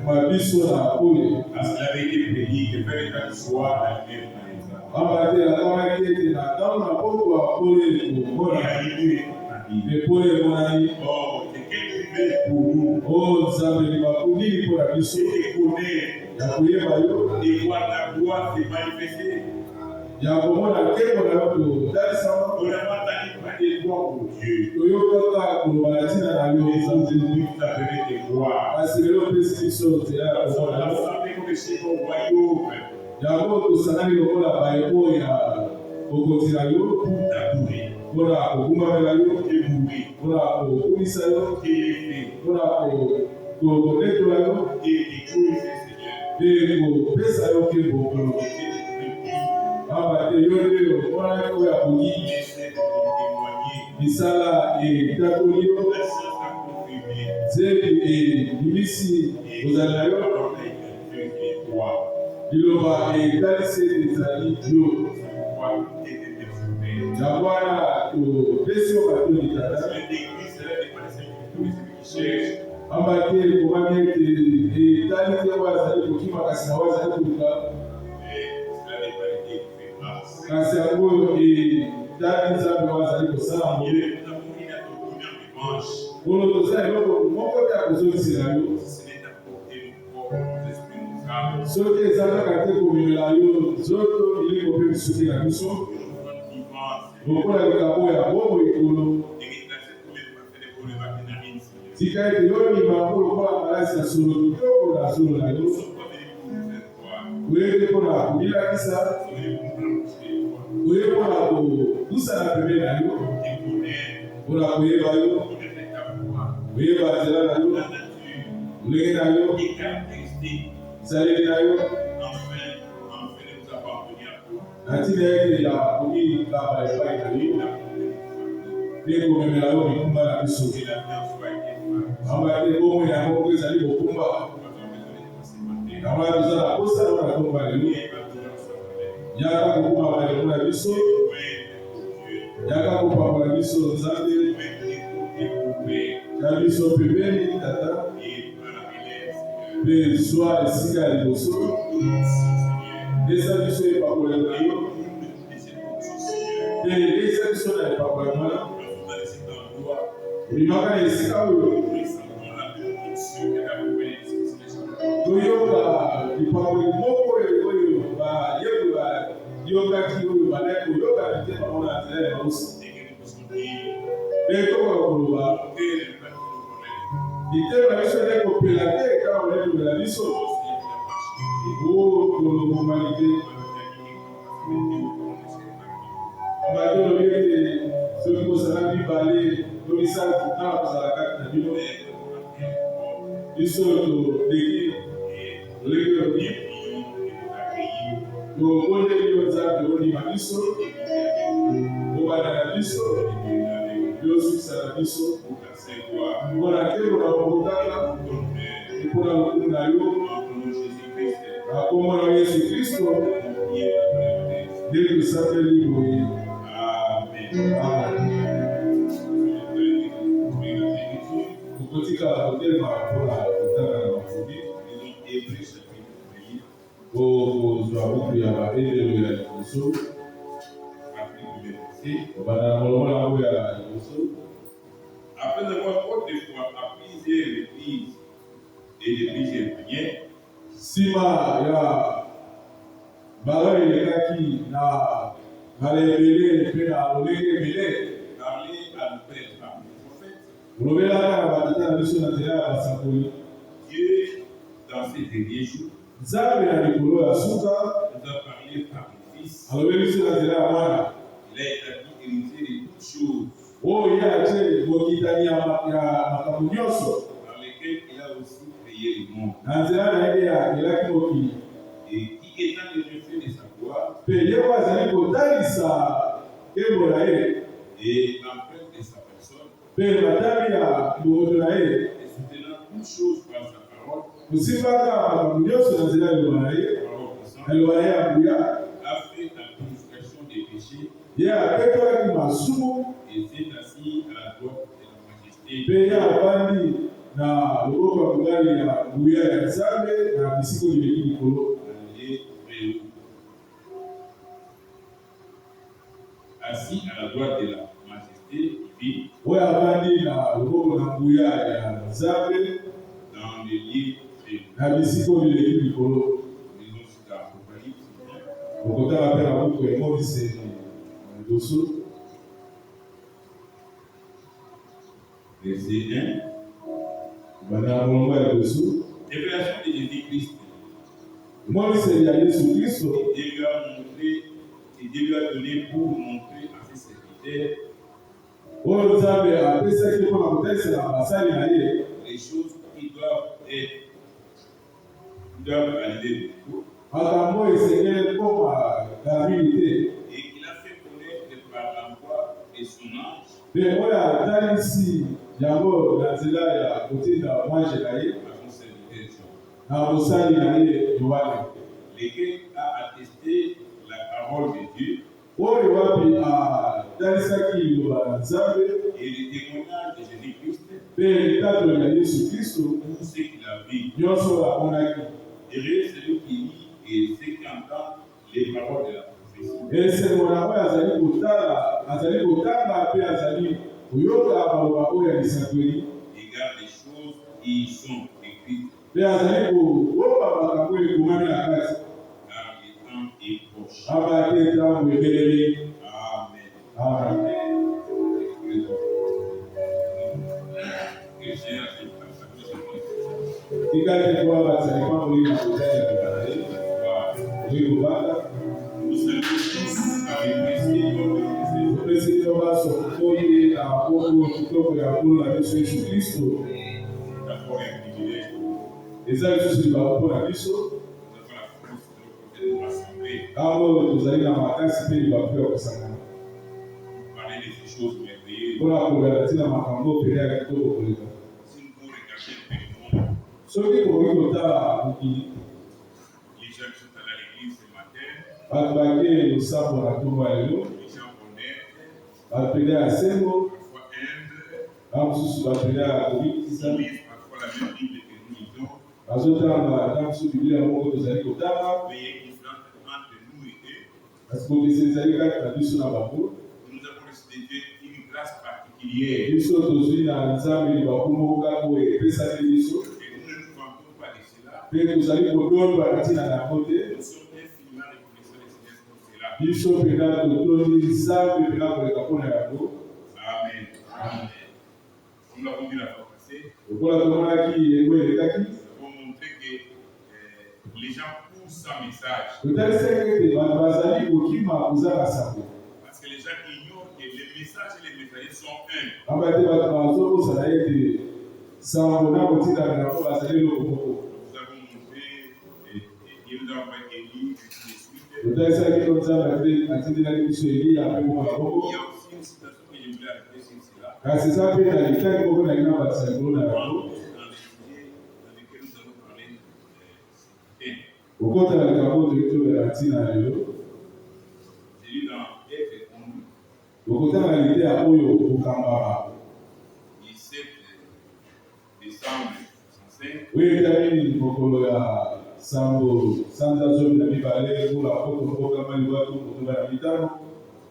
Mabiso na kule. Parce qu'il avait été prédit que vers l'état du soir, la lumière paraîtra. Abatela kama kete na tauna popo wa kule kuona. Et pour les monani. Oh, c'est quel privilège pour nous. Oh, Zambé ni bakuni pour la biso. De connaître. Ya kuyeba yo. De voir ta gloire se manifester. Ya komona keko na yo dali sama. On n'a pas entendu parler de toi pour Dieu. Toyo kaka kulubatina na yo. Les gens de Dieu t'a donné tes gloires. Parce que le précipice c'est là. On a fait comme si au royaume. Yango tosanani lokola bayeko ya okotina yo. Pour t'adorer. Mpona kokumamela yo. Émourir. Mpona kokumisa yo. Élever. Mpona koletola yo. Et glorifier Seigneur. Mpe kopesa yo nkembo. Abate yo nde mpona oyo ya koyi. Misala etatoli yo. Zebi ebimisi ozali na yo. Liloba etalisi ezali yo. Yango wana topesi yo bato litata. Ambate ekomami ete etali te oyo azali kokima kasi na oyo azali koluka. Kasi yango etali nzambe oyo azali kosala yango. Mpona tozala eloko moko te akozongisela yo. Soki eza kaka te komemela yo nzoto elingo mpe bisoki na biso. Lokola likambo ya bobo ekolo. Tika ete yo libango lokola malasi na solo kitoko na solo na yo. Oyete mpona kobilakisa. Oye mpona kokusa na pembe na yo. Mpona koyeba yo. Oyeba nzela na yo. Olenge na yo. Zaleli na yo. Natina ete ya komilaba epai na yo. Mpe komemela yo bikumba na biso. Abate bomoi yango mpo ezali kokumba. Abate tozala kosa yo na komba lelo. Yaka kokuma balelo na biso. Yaka kopamba na biso Nzambe. Ya biso pembeni tata. Mpe zwa esika ya liboso. Eza biso epakolelo na yo. Mpe eza biso na epakolelo. Obimaka na esika oyo. Toyoka lipakolelo moko oyo bayeko bayokaki oyo bandaki koyoka bitema ngo na nzela ya bosi. Mpe tokoka koloba. Bitema na biso ete kopela te kaka olekobela biso. Humanité. Bato lobi ete soki kosala mibale tomisala kitala kozala kati na bino. Biso toleki toleki lobi tobondeli yo Nzambe ondima biso obanda na biso yosukisa na biso mpona nkembo na bokotaka mpona lokumu na yo. Akomona Yesu Kristo nde tosapeli boye. Tokotika kotelema mpona kotanga na mafubi kozwa buku ya baelelo ya liboso obanda na molongo yango ya liboso. Après avoir autrefois à plusieurs reprises et de plusieurs manières, nsima ya balo elekaki na balebele mpe na lolenge ebele. parler à nos pères par les prophètes, olobelaka na batata na biso na nzela ya basakoli. Dieu, dans ces derniers jours, Nzambe na likolo ya suka nous a parlé par le Fils. alobeli biso na nzela ya mwana. Il a établi héritier de toutes choses, Oyo ye atie bokitani ya makambo nyonso. dans lesquelles il a aussi créé le monde. Na nzela na ye akelaki mokili. Et qui étant le reflet de sa gloire Mpe ye oyo azali kotalisa nkembo na ye et l'empreinte de sa personne, mpe matami ya bomoto na ye et soutenant toutes choses par sa parole, kosimbaka makambo nyonso na nzela ya liloba na ye. parole puissante, Na liloba na ye ya nguya a fait la purification des péchés ye apetolaki masumu et s'est assis à la droite de la majesté. mpe ye avandi na loboko ya mobali ya nguya ya Nzambe na bisiko libeki likolo. Assis à la droite de la majesté divine. Oyo avandi na loboko na nguya ya Nzambe dans les lieux na bisiko libeki likolo. Okotala mpe na buku emoniseli na liboso. Verset 1. Bana molongo ya liboso. Révélation de Jésus-Christ. Emoniseli ya Yesu Kristo. Dieu lui a montré et Dieu lui a donné pour montrer à ses serviteurs Oyo Nzambe apesaki mpona kotalisa basali na ye les choses qui doivent aller de tout. makambo esengeli koma Davidi te. Et il a fait connaître par la voix de son ange Mpe oyo atalisi yango na nzela ya kotinda mwange na ye à son serviteur Jean, na mosali na ye Yohane, lequel a attesté la parole de Dieu oyo wapi atalisaki liloba na Nzambe et le témoignage de Jésus-Christ mpe litatoli ya Yesu Kristo pour ce qu'il a vu. nyonso amonaki. Heureux celui qui lit et ceux qui entendent les paroles de la prophétie. esengo na oyo azali kotanga mpe azali koyoka maloba oyo ya lisakoli Et garde les choses qui sont écrites, mpe azali koyoka makambo ekomami na kati car le temps est proche. aba te ntango ebeleli. Amen. Amen. Que Seigneur se fasse tikali te kwa bazali mambo ya kotali ya kibale oyo kobanda nous saluons tous avec respect notre Christ. topesi bino baso koyi na maboko kitoko ya nkolo na biso Yesu Kristo. D'abord un privilège, eza lisusu libango mpona biso nous avons la force de nous rassembler, ntango tozali na makasi mpe libango ya kosangana parler de ces choses merveilleuses. mpona kolanda ntina makambo pene ya kitoko koleka. Si nous pouvons regarder un peu le monde, soki kokoki kotala mokili les gens qui sont allés à l'église ce matin, bato bake losambo na ntongo ya lelo, les gens honnêtes, bato pene ya sembo, parfois humbles, na mosusu bato pene ya kobikisa ils lisent parfois la même Bible que nous lisons, bazotanga na mosusu biblia moko tozali kotanga mais il y a une différence entre nous et eux. kasi kokesa ezali kati na biso na bango. Nous avons reçu de Dieu une grâce particulière biso tozwi na Nzambe libaku moko kaka oyo epesaki biso et nous ne nous vantons pas de cela. mpe tozali kodondwa na ntina na yango te. Nous sommes infiniment reconnaissants du Seigneur pour cela. biso mpena totondi Nzambe mpena koleka mpona yango. Amen. Amen. Comme l'avons dit la fois passée, lokola tomonaki yango elekaki nous avons montré que les gens poussent sans message. totalisaki ete bato bazali kokima kozala sango Parce que les gens ignorent que les messages et les messagers sont un. amba te bato bazobosana ete sango na kotinda na yango bazali eloko moko. Nous avons montré, et Dieu nous a envoyé Élie, et ainsi de suite. totalisaki to Nzambe atindelaki biso Eliya mpe moko na Il y moko a aussi une citation que je voulais arrêter sur cela. kasi eza mpe na litaki moko na lina batisa likolo na yango Dans les sujets dans lesquels nous allons parler ce matin. okotala likambo tokitobela ntina na lelo J'ai lu dans Être conduit, okotala liteya oyo kokambama 17 décembre 65. oyo etali mokolo ya sango sanza zomi na mibale mpona poto mokokama libato kotoba na mitano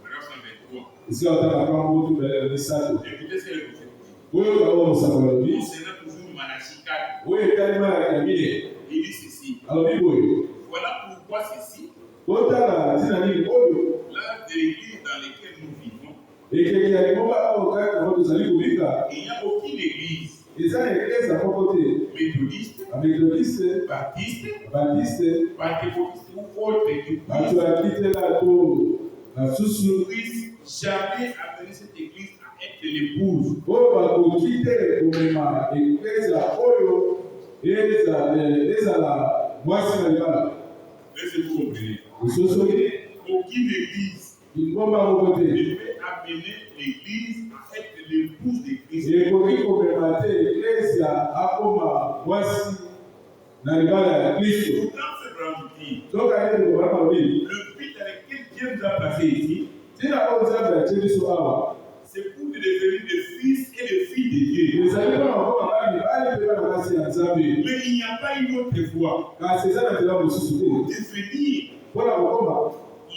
Paragraphe 123. esika otala kambo tobele na misato Écoutez ce que le prophète dit. oyo kango mosango alobi Concernant toujours Malachie 4, oyo etali malaki ya mine il dit ceci. alobi boyo Voilà pourquoi ceci, kotala ntina nini oyo l'âge de l'église dans laquelle nous vivons, ekeke ya lingomba oyo kaka yango tozali kobika il n'y a aucune église eza na eklesa moko te méthodiste, amethodiste baptiste, baptiste pentecôtiste ou autre qui bato ya kitela to na susu puisse jamais amener cette église à être l'épouse. oyo bakoki te komema eklesa oyo ezala mwasi na libala Est-ce que vous comprenez? ososoki Aucune église lingomba moko ne te peut amener l'église à être l'épouse de Christ. ekoki komema te eklesa akoma mwasi na libala ya kristo. Dans ce grand outil, toka ete kobala malobi le but dans lequel Dieu nous a placés ici, ntina oyo nzambe atie biso awa c'est pour devenir des fils et des filles de Dieu. ezali mpona bakoma bana mibali Mais il n'y a pas une autre voie pour devenir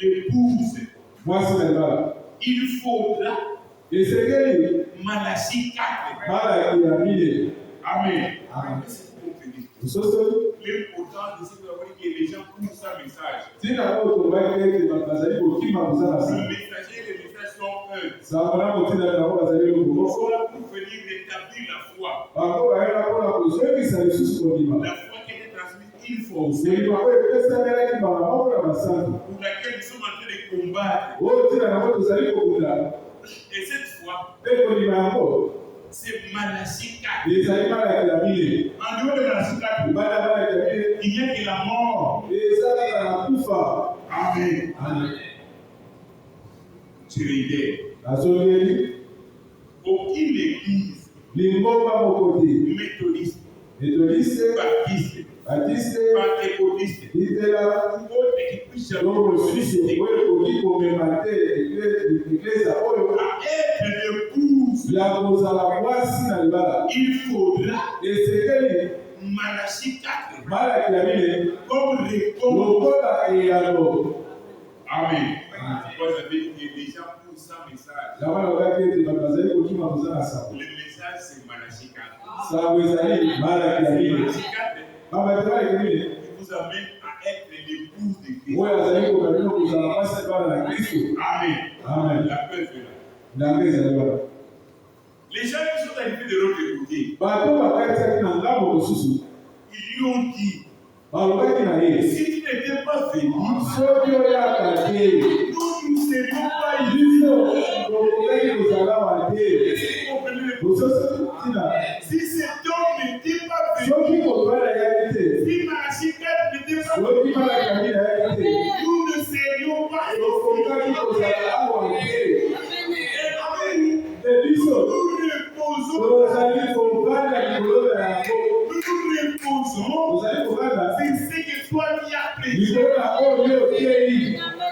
l'épouse. Il faudra Malachie 4. Amen. L'important de ce que les gens poussent ça message. Le messager et les messages sont un. Pour venir rétablir la foi. La foi qui était transmise une fois au Seigneur. Pour laquelle nous sommes en train de combattre. Et cette fois, c'est Malachie 4. En dehors de Malachie 4, il n'y a que la mort. Amen. C'est l'idée. Aucune église méthodiste, baptiste, pentecôtiste, autre qui puisse jamais être l'épouse, il faudra Malachie 4 comme réponse. Amen. Vous avez dit que les gens poussent un message. Le message c'est Malachie 4. Malachie 4 qui vous amène à être l'épouse de Christ. Amen. La paix est là. Les gens qui sont arrivés de l'autre côté, ils lui ont dit, si tu n'étais pas venu, nous ne serions pas ici. Si cet homme n'était pas venu, si Malachie 4 n'était pas venu, nous ne serions pas ici. Nous reposons c'est ce que toi tu as prêché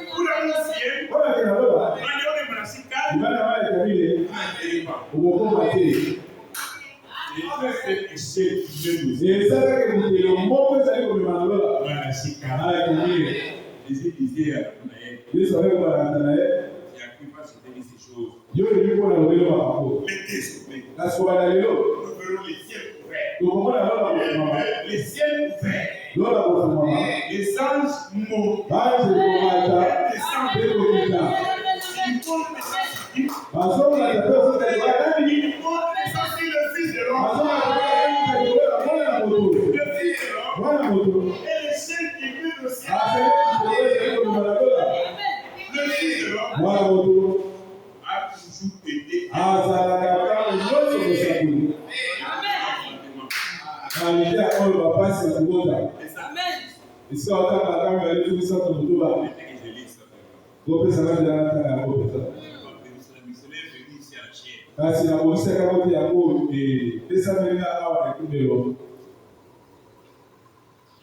pour annoncer en dehors de Malachie 4 Malachie 4 Jésus disait à Nathanaël, tu n'as cru pas se dire ces choses. Mais désormais, nous verrons les ciels ouverts. Les ciels ouverts. Les anges montent.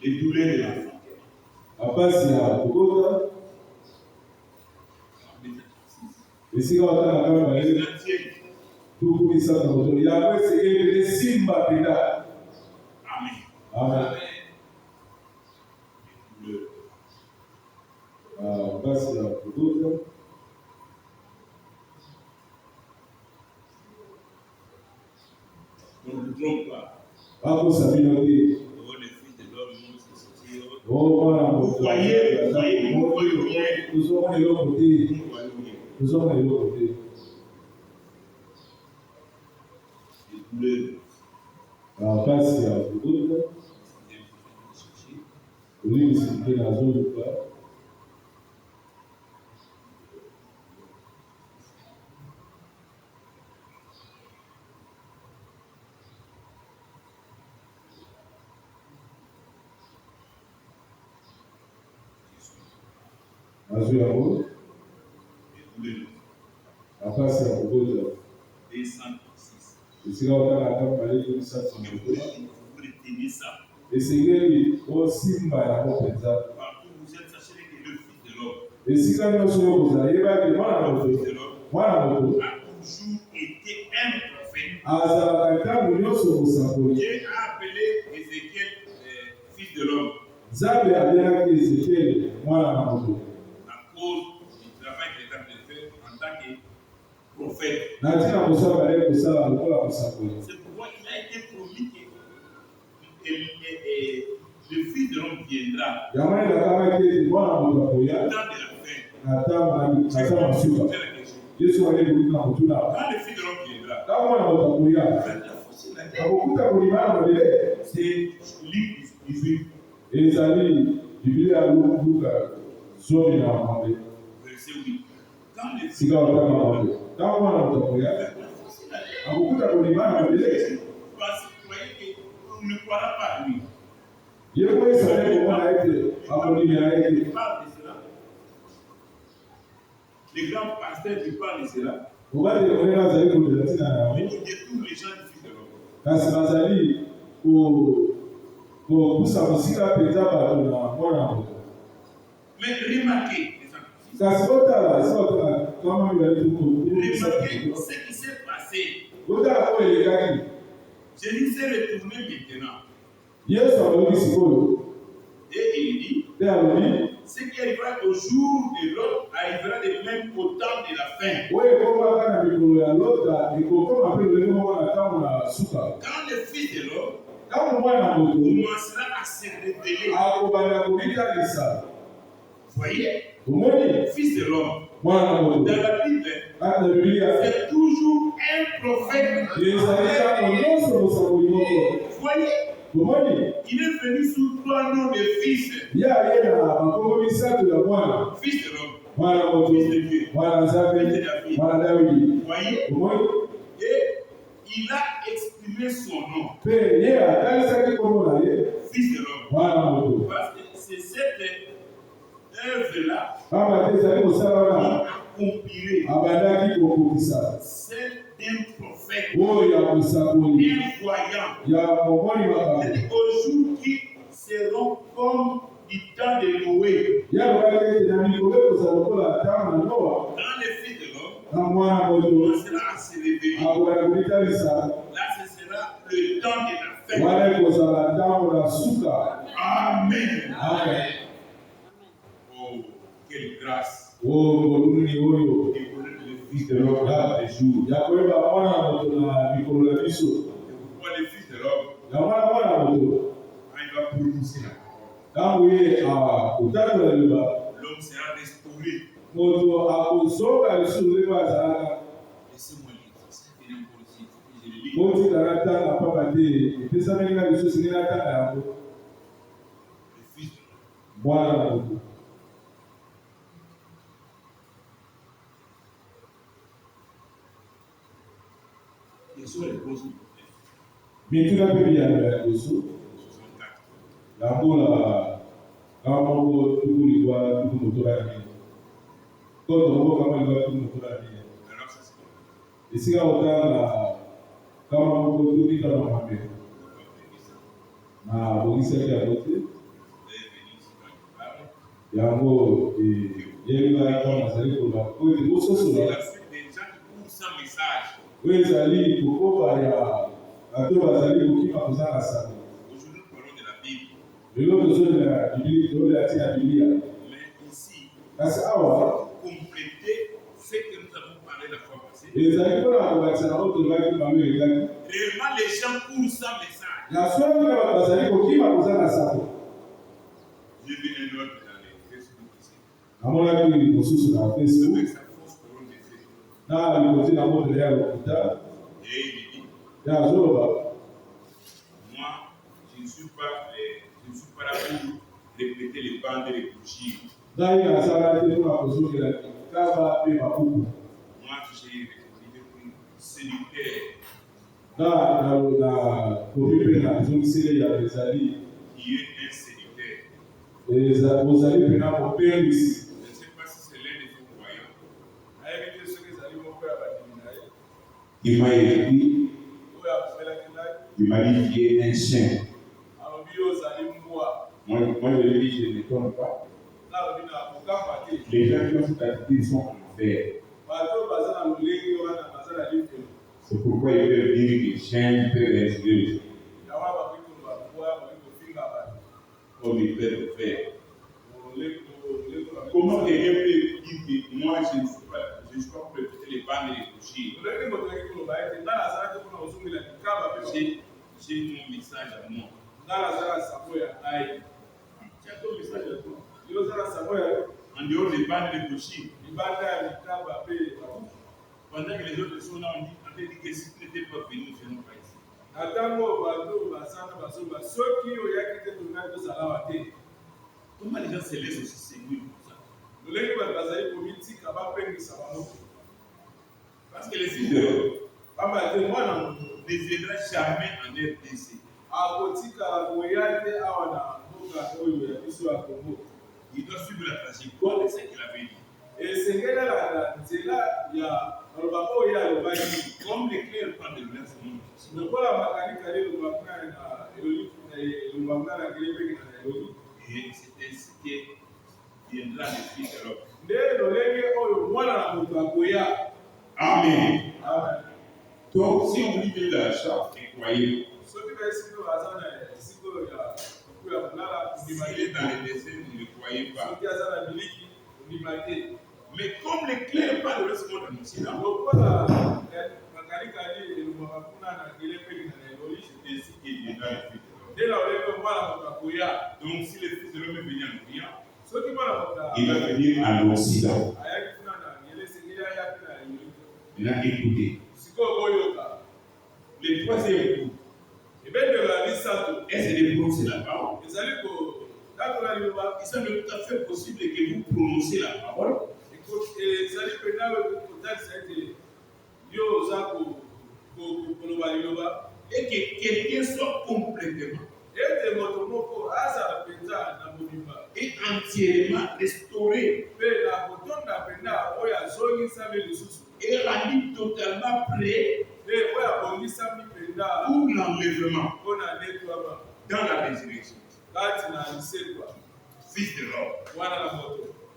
Les douleurs de on ne trompe pas. Le Fils de l'homme monte se sortir. Vous voyez rien. Vous voyez rien. Partout vous êtes, sachez que le Fils de l'homme a toujours été un prophète. Dieu a appelé Ézéchiel fils de l'homme. Nzambe abenaki Ezekiel mwana na moto. À cause du travail qu'il est en train de faire en tant que prophète. C'est pourquoi il a été promis que le fils de l'homme viendra. Dans de la fin. C'est la question. Quand le fils de l'homme viendra, c'est Luc 18. Verset 8. Quand le fils de l'homme parce que vous voyez qu'on ne croira pas à lui. Il parle de cela. Les grands pasteurs qui parlent de cela. Mais ils détournent les gens du fils de l'homme. Mais remarquez ce qui s'est passé. Jésus s'est retourné maintenant. Et il dit, ce qui arrivera au jour de l'autre arrivera de même au temps de la fin. Quand le fils de l'homme commencera à se révéler. Voyez, fils de l'homme. Dans la Bible, c'est toujours un prophète. Voyez, il est venu sous 3 noms de fils. Fils de l'homme. Fils de Dieu. Fils de David. Voyez, et il a exprimé son nom. Fils de l'homme. Parce que c'est cette œuvre-là qui accomplirait celle d'un prophète, un voyant. Aux jours qui seront comme du temps de Noé. Dans les fils de l'homme, on sera à se réveiller. Là, ce sera le temps de la fin. Amen. Amen. Oh, quelle grâce. Et le fils de l'homme là, les jours. Et pourquoi le fils de l'homme, quand il va prononcer la parole, l'homme sera restauré. Laissez-moi lire ça. C'est bien encore ici. Il faut que je le lis. Le fils de l'homme. Quelles sont les causes du problème? 64. Aujourd'hui, nous parlons de la Bible. Mais ici, pour compléter ce que nous avons parlé la fois passée, réellement les gens courent sans message. J'ai vu un autre dans les Facebook ici. Avec sa fausse couronne de feu. Et il dit, moi, je ne suis pas là pour répéter les bandes et les bougies. Moi, je suis sédentaire. Qui est un sédentaire. Je ne sais pas si c'est l'un de vos croyants. Il m'a écrit, il m'a dit qu'il est un saint. Moi, je lui dis, je ne m'étonne pas. Les gens qui ont cette attitude sont en enfer. C'est pourquoi ils peuvent dire que chaîne peut rester. Comme ils peuvent faire. Comment quelqu'un peut dire que moi je ne suis pas, je ne suis pas prêt les bandes et les coucher. J'ai mon message à moi. Tu as ton message à toi. En dehors des bandes et des coucher. Pendant que les autres sont là, on dit que si tu n'étais pas venu, nous ne serons pas ici. Comment les gens se laissent aussi séduire pour ça? Parce que les fils de l'homme ne viendront jamais en RDC. Il doit suivre la trajectoire de ce qu'il avait dit. Comme l'éclair prend de lumière sur nous. Et c'est ainsi que viendra le Fils de l'homme. Amen. Donc, si on dit de la charte, croyez. S'il est dans les décès, vous ne croyez pas. Mais comme l'éclair pas de ce monde annoncé, c'est ainsi qu'il viendra le Fils de l'homme. Donc, si le Fils de l'homme est venu en Orient, il va venir en Occident. Maintenant, écoutez. Le troisième coup. Est-ce que les prononcez c'est la parole? Il semble tout à fait possible que vous prononcez la parole. Et que quelqu'un soit complètement et entièrement restauré et rendu totalement prêt pour l'enlèvement dans la résurrection. Fils de l'homme.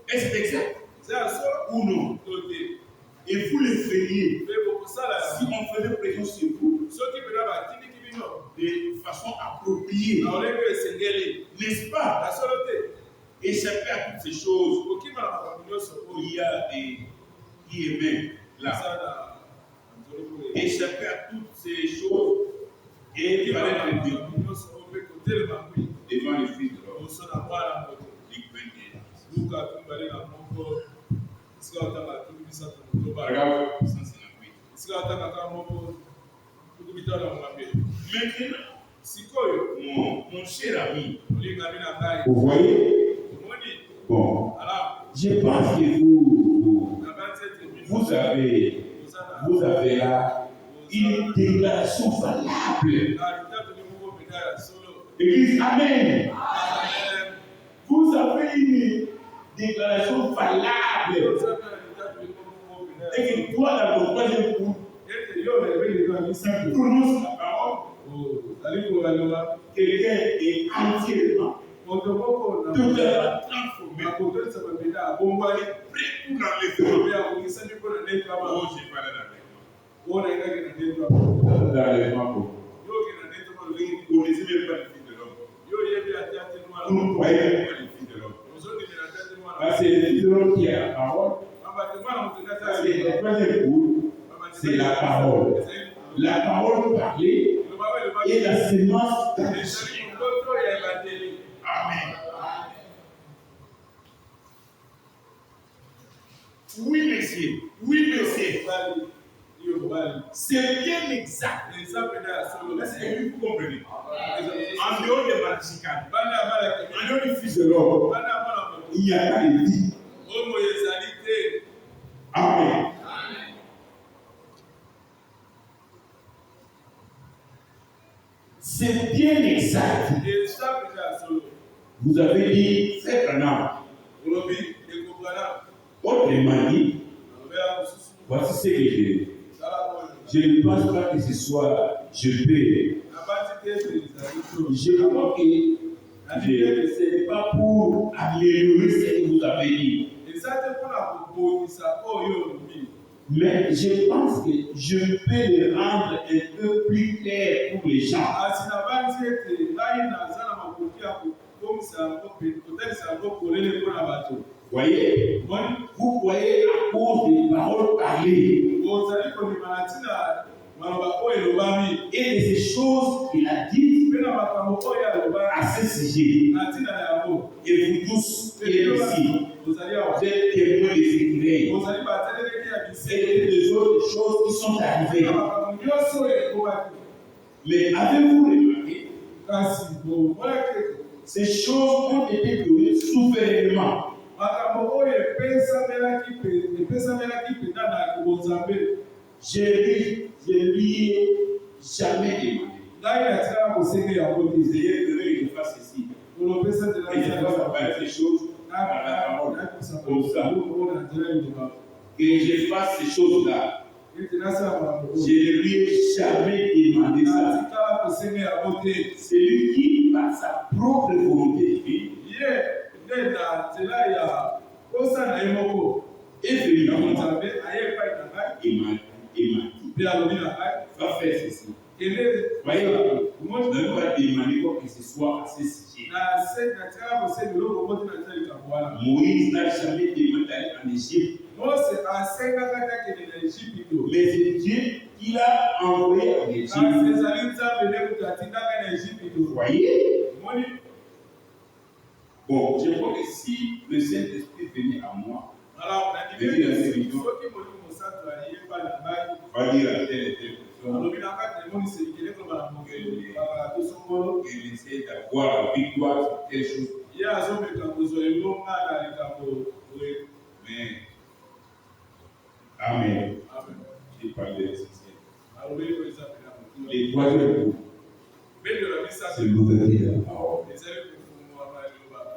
Est-ce que c'est exact ou non? Et vous le feriez si on faisait pression sur vous de façon appropriée, n'est-ce pas? Échapper à toutes ces choses. Il y a des qui aimaient là. Échapper à toutes ces choses et fallait le dire devant le Fils de l'homme. Luc 21. Paragraphe 158. Maintenant, mon cher ami, vous voyez? Bon, je pense que vous avez là une déclaration valable. Église, amen. Vous avez une déclaration valable. Et que toi, dans ton troisième coup, tu prononces la parole. Quelqu'un est entièrement totalement transformé. Prêt pour l'enlèvement. Oh, j'ai parlé d'enlèvement. Vous ne connaissez même pas le Fils de l'homme. Vous ne croyez même pas le Fils de l'homme. Parce que le Fils de l'homme qui a la parole. C'est le troisième coup, c'est la parole. La parole parlée et la sémence d'agir. Amen. Oui, monsieur. Oui, monsieur. C'est bien exact. Est-ce que vous comprenez? En dehors des Machicanes, en dehors du Fils de l'homme, il n'y a pas de vie. Amen. C'est bien exact. Vous avez dit, c'est un homme. Autrement dit, voici ce que j'ai dit. Je ne pense pas que ce soit je peux. Je crois que ce n'est pas pour améliorer ce que vous avez dit. Mais je pense que je peux le rendre un peu plus clair pour les gens. Voyez, vous voyez à cause des paroles parlées et de ces choses qu'il a dites à ce sujet. Et vous tous qui êtes ici, vous êtes témoins des écrivains et des autres choses qui sont arrivées. Mais avez-vous remarqué, ces choses ont été données souverainement. Je lui ai jamais demandé. Essayez de je fasse ceci. Et je dois faire ces choses à la parole. Comme ça. Que je fasse ces choses-là. Je ne lui ai jamais demandé ça. C'est lui qui, par sa propre volonté, est venu à moi et m'a dit, va faire ceci. Voyez, moi je ne vais pas demander quoi que ce soit à ce sujet. Moïse n'a jamais demandé d'aller en Égypte. Mais c'est Dieu qui l'a envoyé en Égypte. Vous voyez? Bon, je crois que si le Saint-Esprit venait à moi, venait dans cette vision, va dire à telle et telle personne, et essayer d'avoir la victoire sur quelque chose. Mais, Amen. Je parle de l'essentiel. Les troisième coup, c'est l'ouverture de la parole.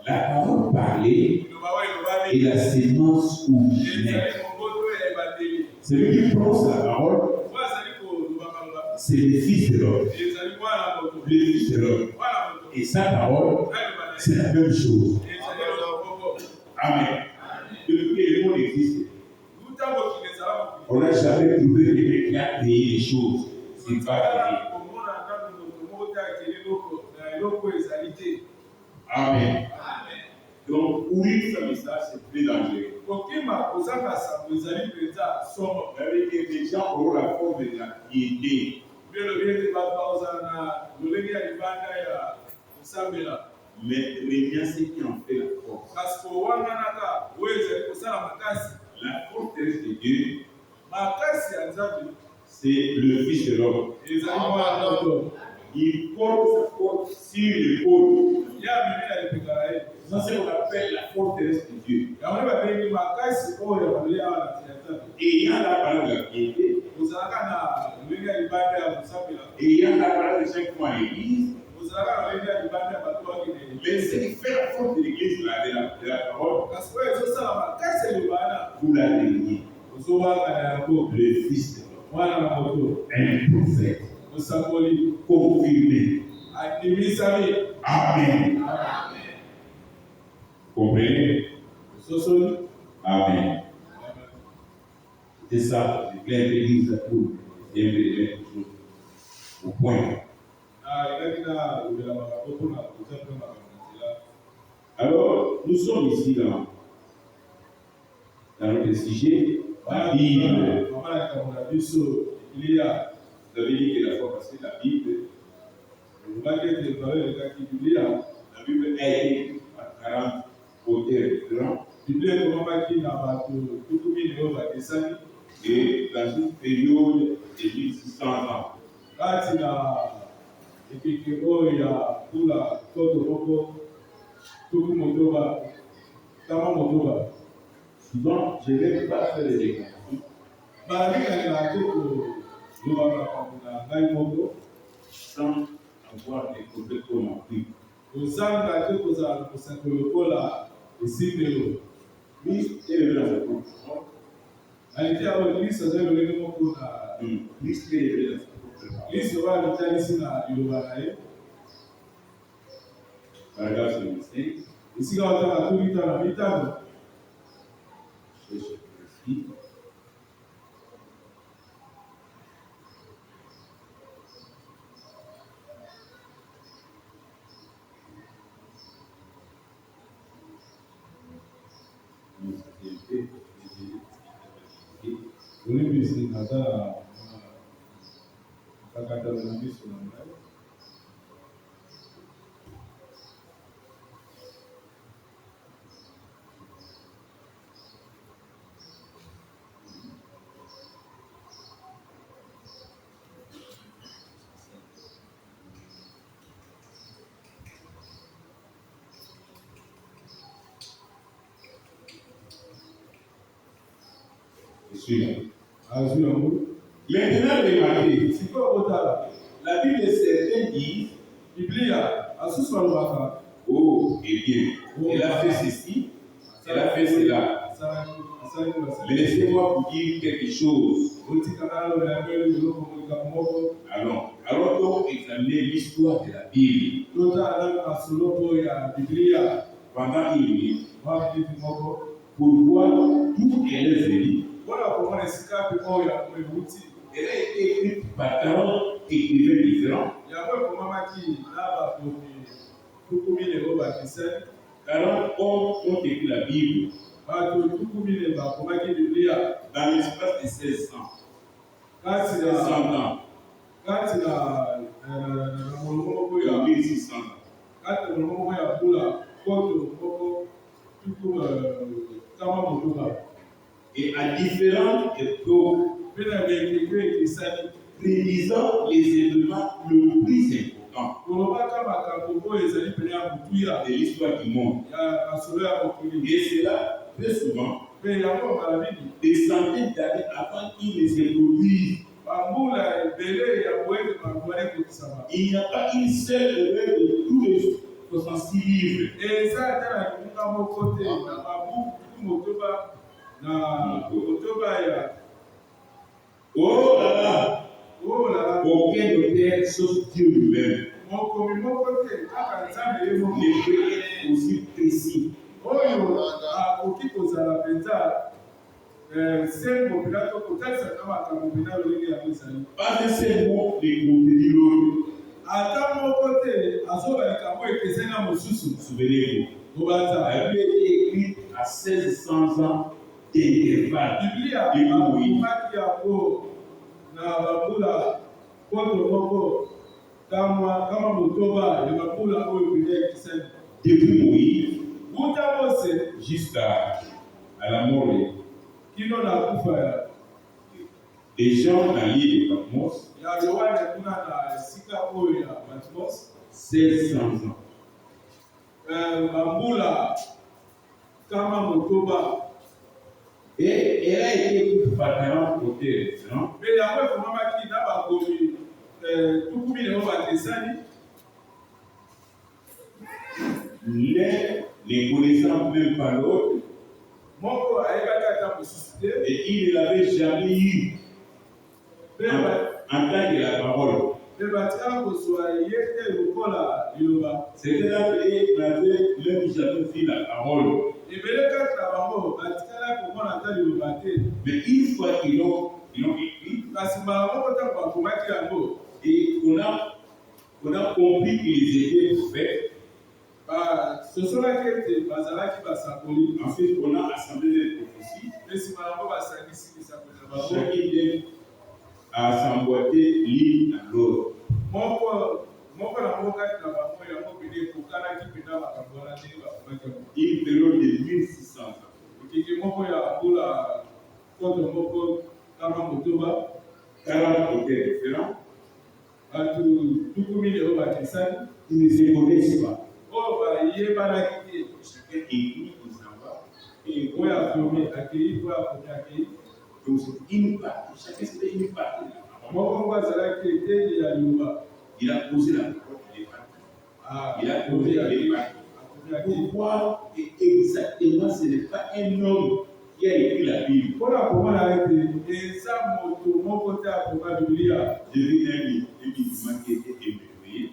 La parole parlée est la sémence où celui qui prononce la parole, c'est le Fils de l'homme. Le Fils de l'homme. Et sa parole, c'est la même chose. Amen. Depuis que le monde existe, on n'a jamais trouvé quelqu'un qui a créé les choses. C'est pas créé. Amen. Donc, ouvrir ce message, c'est très dangereux. Avec les gens auront la forme de la piété. Mais rien, c'est qui en fait la force. La forteresse de Dieu, c'est le Fils de l'homme. Il porte sa force sur l'épaule. Ça, c'est ce qu'on appelle la forteresse de Dieu. Et il y a la parole de la piété. Et il y a la parole de chaque mois à l'église. Mais ce qui fait la force de l'église, de la parole, vous la déliez. Le Fils de l'homme, un prophète, confirmé. Amen. Comprenez? Amen. C'est ça, c'est plein d'églises pour aimer les choses au point. Alors, nous sommes ici dans notre sujet, la Bible. Vous avez dit que la foi, parce que la Bible est écrite par 40 auteurs différents. Et dans une période de 1600 ans. Donc, je ne vais pas faire les déclarations sans avoir des complètement compris. Christ est levé dans sa propre parole. Christ est levé dans sa propre parole. Paragraphe 25. Ici, on a tout le temps. Olympics nata kakata na biso na ngai. Maintenant, remarquez, la Bible de certains dit, oh, eh bien, elle a fait ceci, elle a fait cela. Mais laissez-moi vous dire quelque chose. Alors donc, examinez l'histoire de la Bible. Pendant une minute, pour voir d'où elle est venue. Elle a été écrite par 40 écrivains différents. 40 hommes ont écrit la Bible dans l'espace de 16 ans. 1600 ans. 1600 ans. Et à différentes époques, prédisant les événements le plus importants de l'histoire du monde. Et cela, très souvent, des centaines d'années avant qu'il ne se produise. Il n'y a pas une seule erreur de tous les 66 livres. Oh là là! Aucun auteur sauf Dieu lui-même ne peut être aussi précis. Pas un seul mot ne contredit l'autre. Souvenez-vous, la Bible a été écrite à 1600 ans d'intervalle depuis Moïse. Depuis Moïse jusqu'à la mort des gens dans l'île de Patmos, 1600 ans. Et elle a été écrite par 40 auteurs différents. L'un ne connaissant même pas l'autre, et il ne l'avait jamais eu en tant que la parole. C'était là qu'il n'avait même jamais vu la parole. Mais une fois qu'ils l'ont écrit, et on a compris qu'ils étaient prophètes. Ensuite, on a assemblé les prophéties. Chacun d'eux a s'emboîté l'une à l'autre. Une période de 1600 ans. 40 auteurs différents. Ils ne se connaissent pas. Chacun écrit, il s'en va. Et on a formé, accueilli, donc c'est une partie. Chacun c'était une partie. Il a posé la parole, il est parti. Il a posé, il est parti. Pourquoi exactement ce n'est pas un homme qui a écrit la Bible? J'ai vu un musulman qui était émerveillé.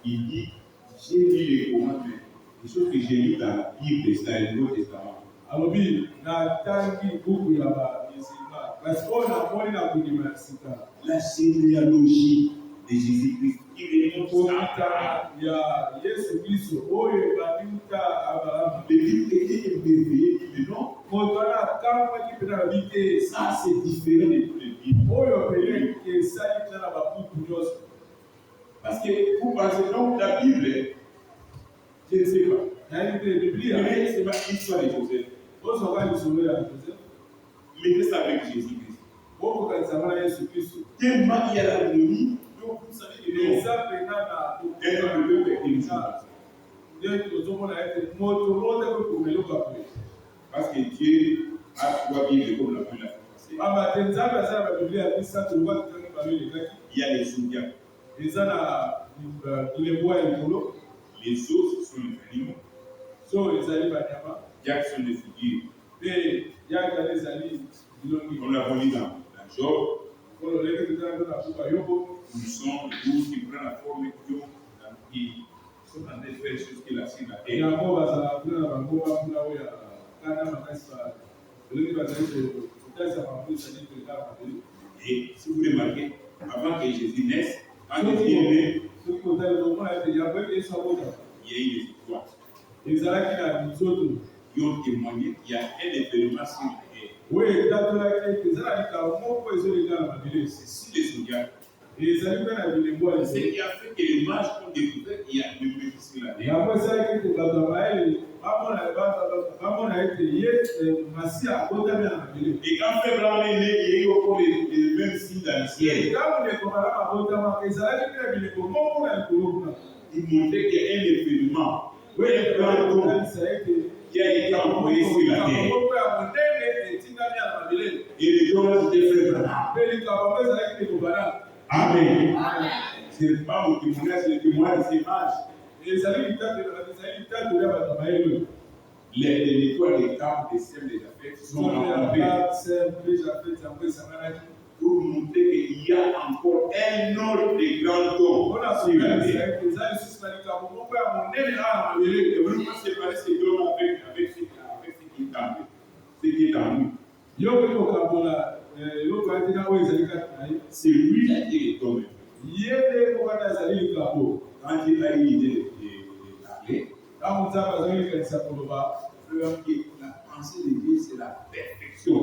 Il dit, j'ai lu les commandements, les choses que j'ai lues dans la Bible, c'est dans le Nouveau Testament. La généalogie de Jésus-Christ, il est pensez donc la Bible, je ne sais pas. Mais c'est pas l'histoire de Joseph. Mettez ça avec Jésus-Christ. Tellement il y a l'harmonie, donc vous savez que les hommes ne peuvent une chose. Parce que Dieu a trois Bibles comme la Bible l'a fait passer. Il y a les zodiacs. Les os sont les animaux. Diacs sont les figures. On l'a vu dans Job. Nous sommes les douze qui prennent la forme de Dieu, qui sont en train de faire les choses qu'il a sur la terre. Et si vous remarquez, avant que Jésus naisse, quand Jésus est né, il y a eu des histoires. Qui ont témoigné qu'il y a un événement sur la terre. C'est sur les zodiacs. C'est qui a fait que les mages ont découvert qu'il y a le Messie sur la terre. Et quand Abraham est né, il y a eu encore les mêmes signes dans le ciel. Il montrait qu'il y a un événement. Qui a été envoyé sur la terre. Et les gens étaient frères. Amen. C'est pas mon témoignage, c'est le témoignage de ces mages. L'étoile des tables, des sèmes, des affaires sont rencontrées pour montrer qu'il y a encore un autre grand homme sur la terre. Et vous ne pouvez séparer ces deux hommes avec ce qui est en nous. C'est lui qui a été tombé. Quand il a eu l'idée de parler, la pensée de Dieu, c'est la perfection.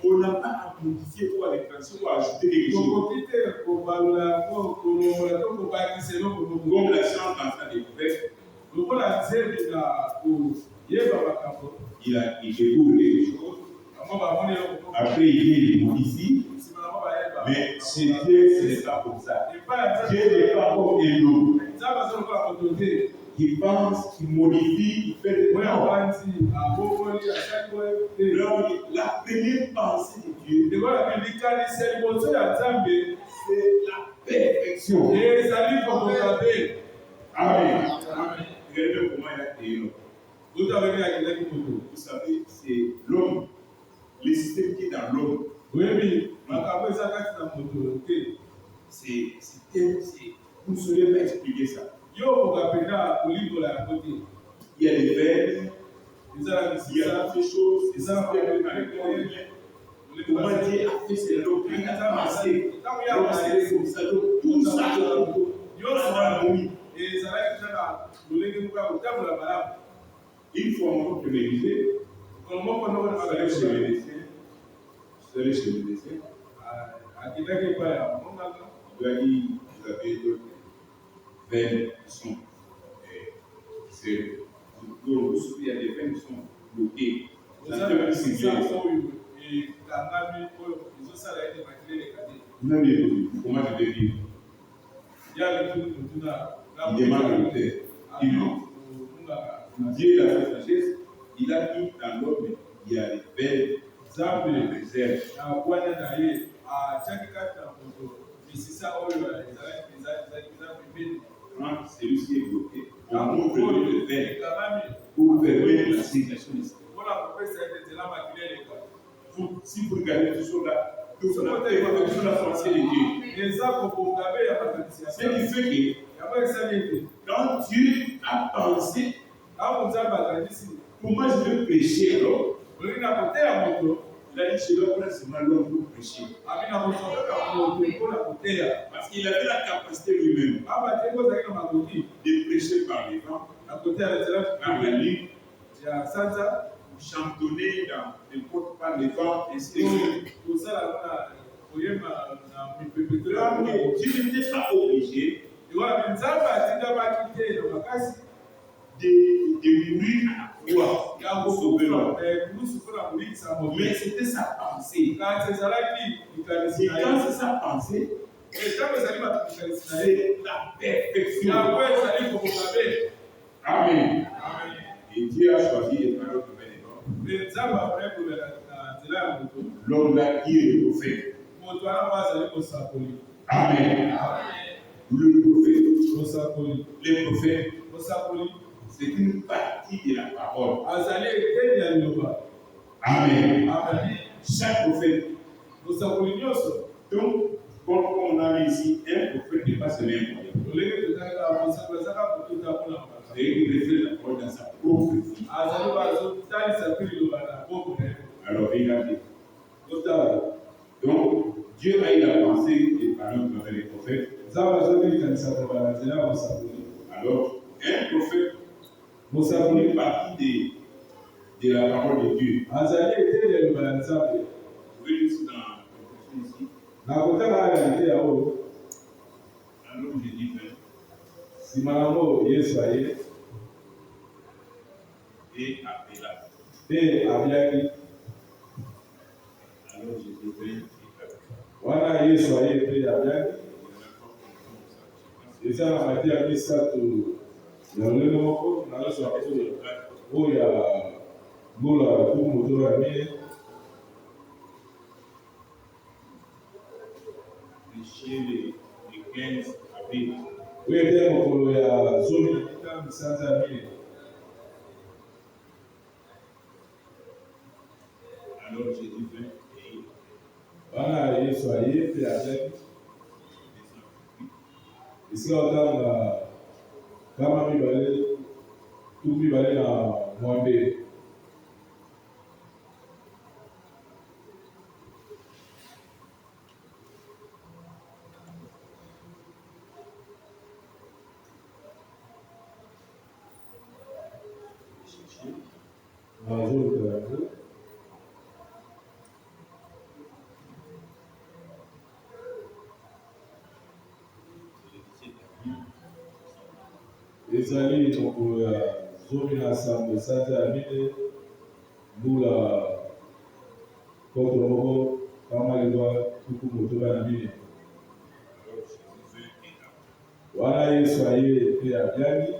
On n'a pas à modifier ou à déclencher ou à ajouter quelque chose. Comme la science dans sa découverte, il découvre quelque chose. Après, il modifie. Mais chez Dieu, ce n'est pas comme ça. Dieu n'est pas comme un homme. Il pense, il modifie, il fait des choses. La première pensée de Dieu, c'est la perfection. Amen. Regardez comment il a créé l'homme. Vous savez, c'est l'homme, le système qui est dans l'homme. Vous ne saurez pas expliquer ça. Il y a des verbes, il y a toutes ces choses, c'est ça. Comment Dieu a fait ces l'homme, il a passé, tout ça, une fois on peut réviser, vous allez chez le médecin, il doit dire, vous avez d'autres veines qui sont il y a des veines qui sont bloquées. Même comment je vais vivre? Il demande à l'auteur. Dieu a fait sagesse, il a mis dans l'homme, il y a des veines, des réserves. Quand celui-ci est bloqué, on montre le veine pour permettre la circulation des cellules. Si vous regardez tout cela, tout cela fait la pensée de Dieu. Ce qui fait que quand Dieu a pensé, comment je vais prêcher alors? Il a dit, je dois prendre seulement l'homme pour prêcher. Parce qu'il avait la capacité lui-même de prêcher par les vents, par la nuit, chantonner dans n'importe par les vents, ainsi de suite. Donc, Dieu n'était pas obligé de nuire à la croix pour sauver l'homme. Mais c'était sa pensée. Et quand c'est sa pensée, c'est la perfection. Amen. Et Dieu a choisi les paroles de l'homme là qui est le prophète. Amen. Le prophète. Les prophètes, c'est une partie de la parole. Amen. Chaque prophète. Donc, comme on a mis ici, un prophète n'est pas seulement un prophète. Et il reflète la parole dans sa propre vie. Alors, regardez. Donc, Dieu a eu la pensée des paroles de les prophètes. Alors, un prophète, c'est une partie de la parole de Dieu. Vous voyez ici dans la ici. Alors, je dis et appela. Alors, je dis Wana Yesu aliyepe abyaki eza na matia misato ya lelo moko na loso oya bula kumoto ya mie les 15 avril. Oui, bien mokolo ya zomi na mitano sanza ya mie. Alors j'ai dit Wana Yesu aliyepe abyaki esika otanga kama mibale tu mibale na mwambe. Ezali mokolo ya zomi na sambo sanza ya mine mbula koto moko kama lelwa tuku motoba na mine. Wana Yesu aye pe abyaki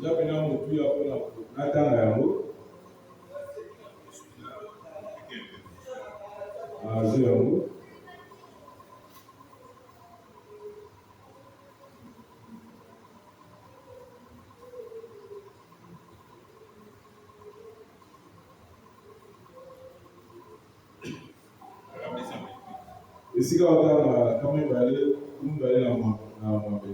Zapena motu ya pona natanga yango azo yango esika otanga kama ibale kumbale na mwambe.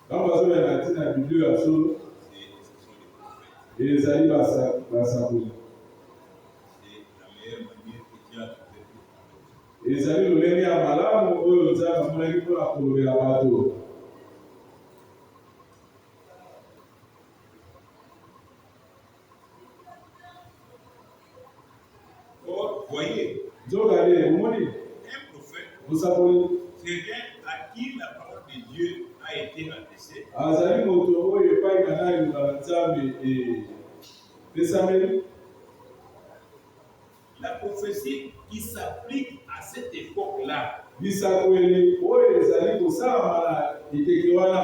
Quand vous avez la Bible à solo, les amis va s'abonner. Les amis le lèvent à malade ou le zèle à mon équipe pour la couler à bateau. Voyez, Donc allez, vous m'avez un prophète, vous savez, c'est bien à qui la parole de Dieu a été adressée. Azali moto oyo epai na ngai na Nzambe epesameli. La prophétie qui s'applique à cette époque-là. Bisakweli oyo ezali kosalama na ekeke wana.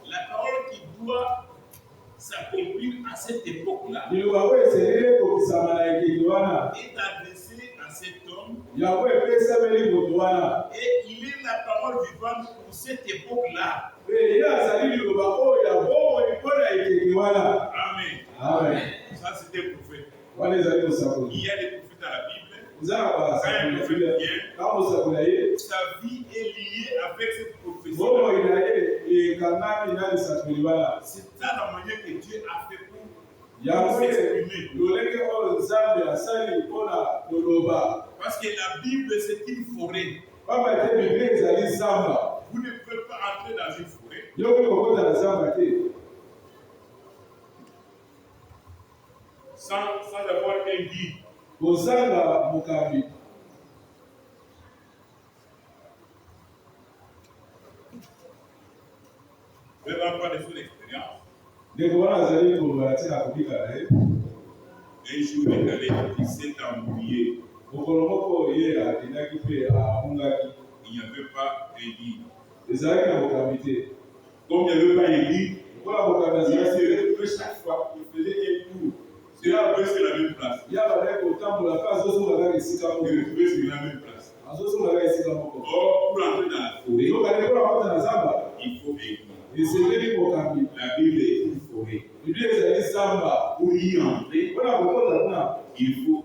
La parole qui doit s'accomplir à cette époque-là. Liloba oyo eseleli ekokisama na ekeke wana. Est adressée à cet homme. Yango epesameli moto wana. Et il est la parole vivante pour cette époque-là. Ye azali liloba oyo ya bomoi mpona ekeke wana. Amen. Amen. Ça, c'est des prophètes. Il y a des prophètes à la Bible. Quand un prophète vient, sa vie est liée avec cette prophétie. C'est ça la manière que Dieu a fait pour s'exprimer. Parce que la Bible, c'est une forêt. Vous ne pouvez pas entrer dans une forêt sans avoir un guide. Vous n'avez pas de son expérience. Un jour, il est allé, il s'est embrouillé. Il n'y avait pas un guide. Comme il n'y avait pas un guide, il se retrouvait chaque fois, il faisait un tour. C'est là où c'est la même place. Il retrouvait sur la même place. Or, pour entrer dans la forêt, il faut un guide. La Bible est une forêt. Pour y entrer, il faut un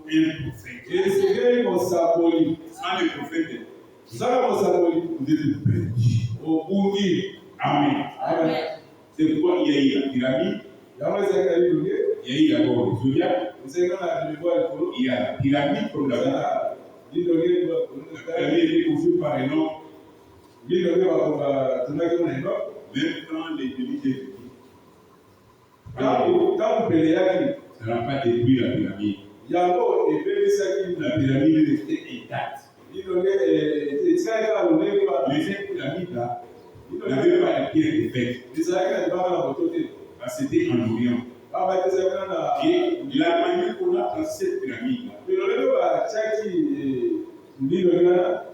prophète. Sans le prophète, vous êtes perdu. Amen. C'est pourquoi il y a eu la pyramide. Il y a eu d'abord le zodiaque. Il y a la pyramide comme la pyramide était construite par un homme. Même quand les églises ça n'a pas détruit la pyramide. La pyramide est restée intacte. Mais cette pyramide-là n'avait pas de pierre de fête. C'était en Orient. Et la manière qu'on a dans cette pyramide-là,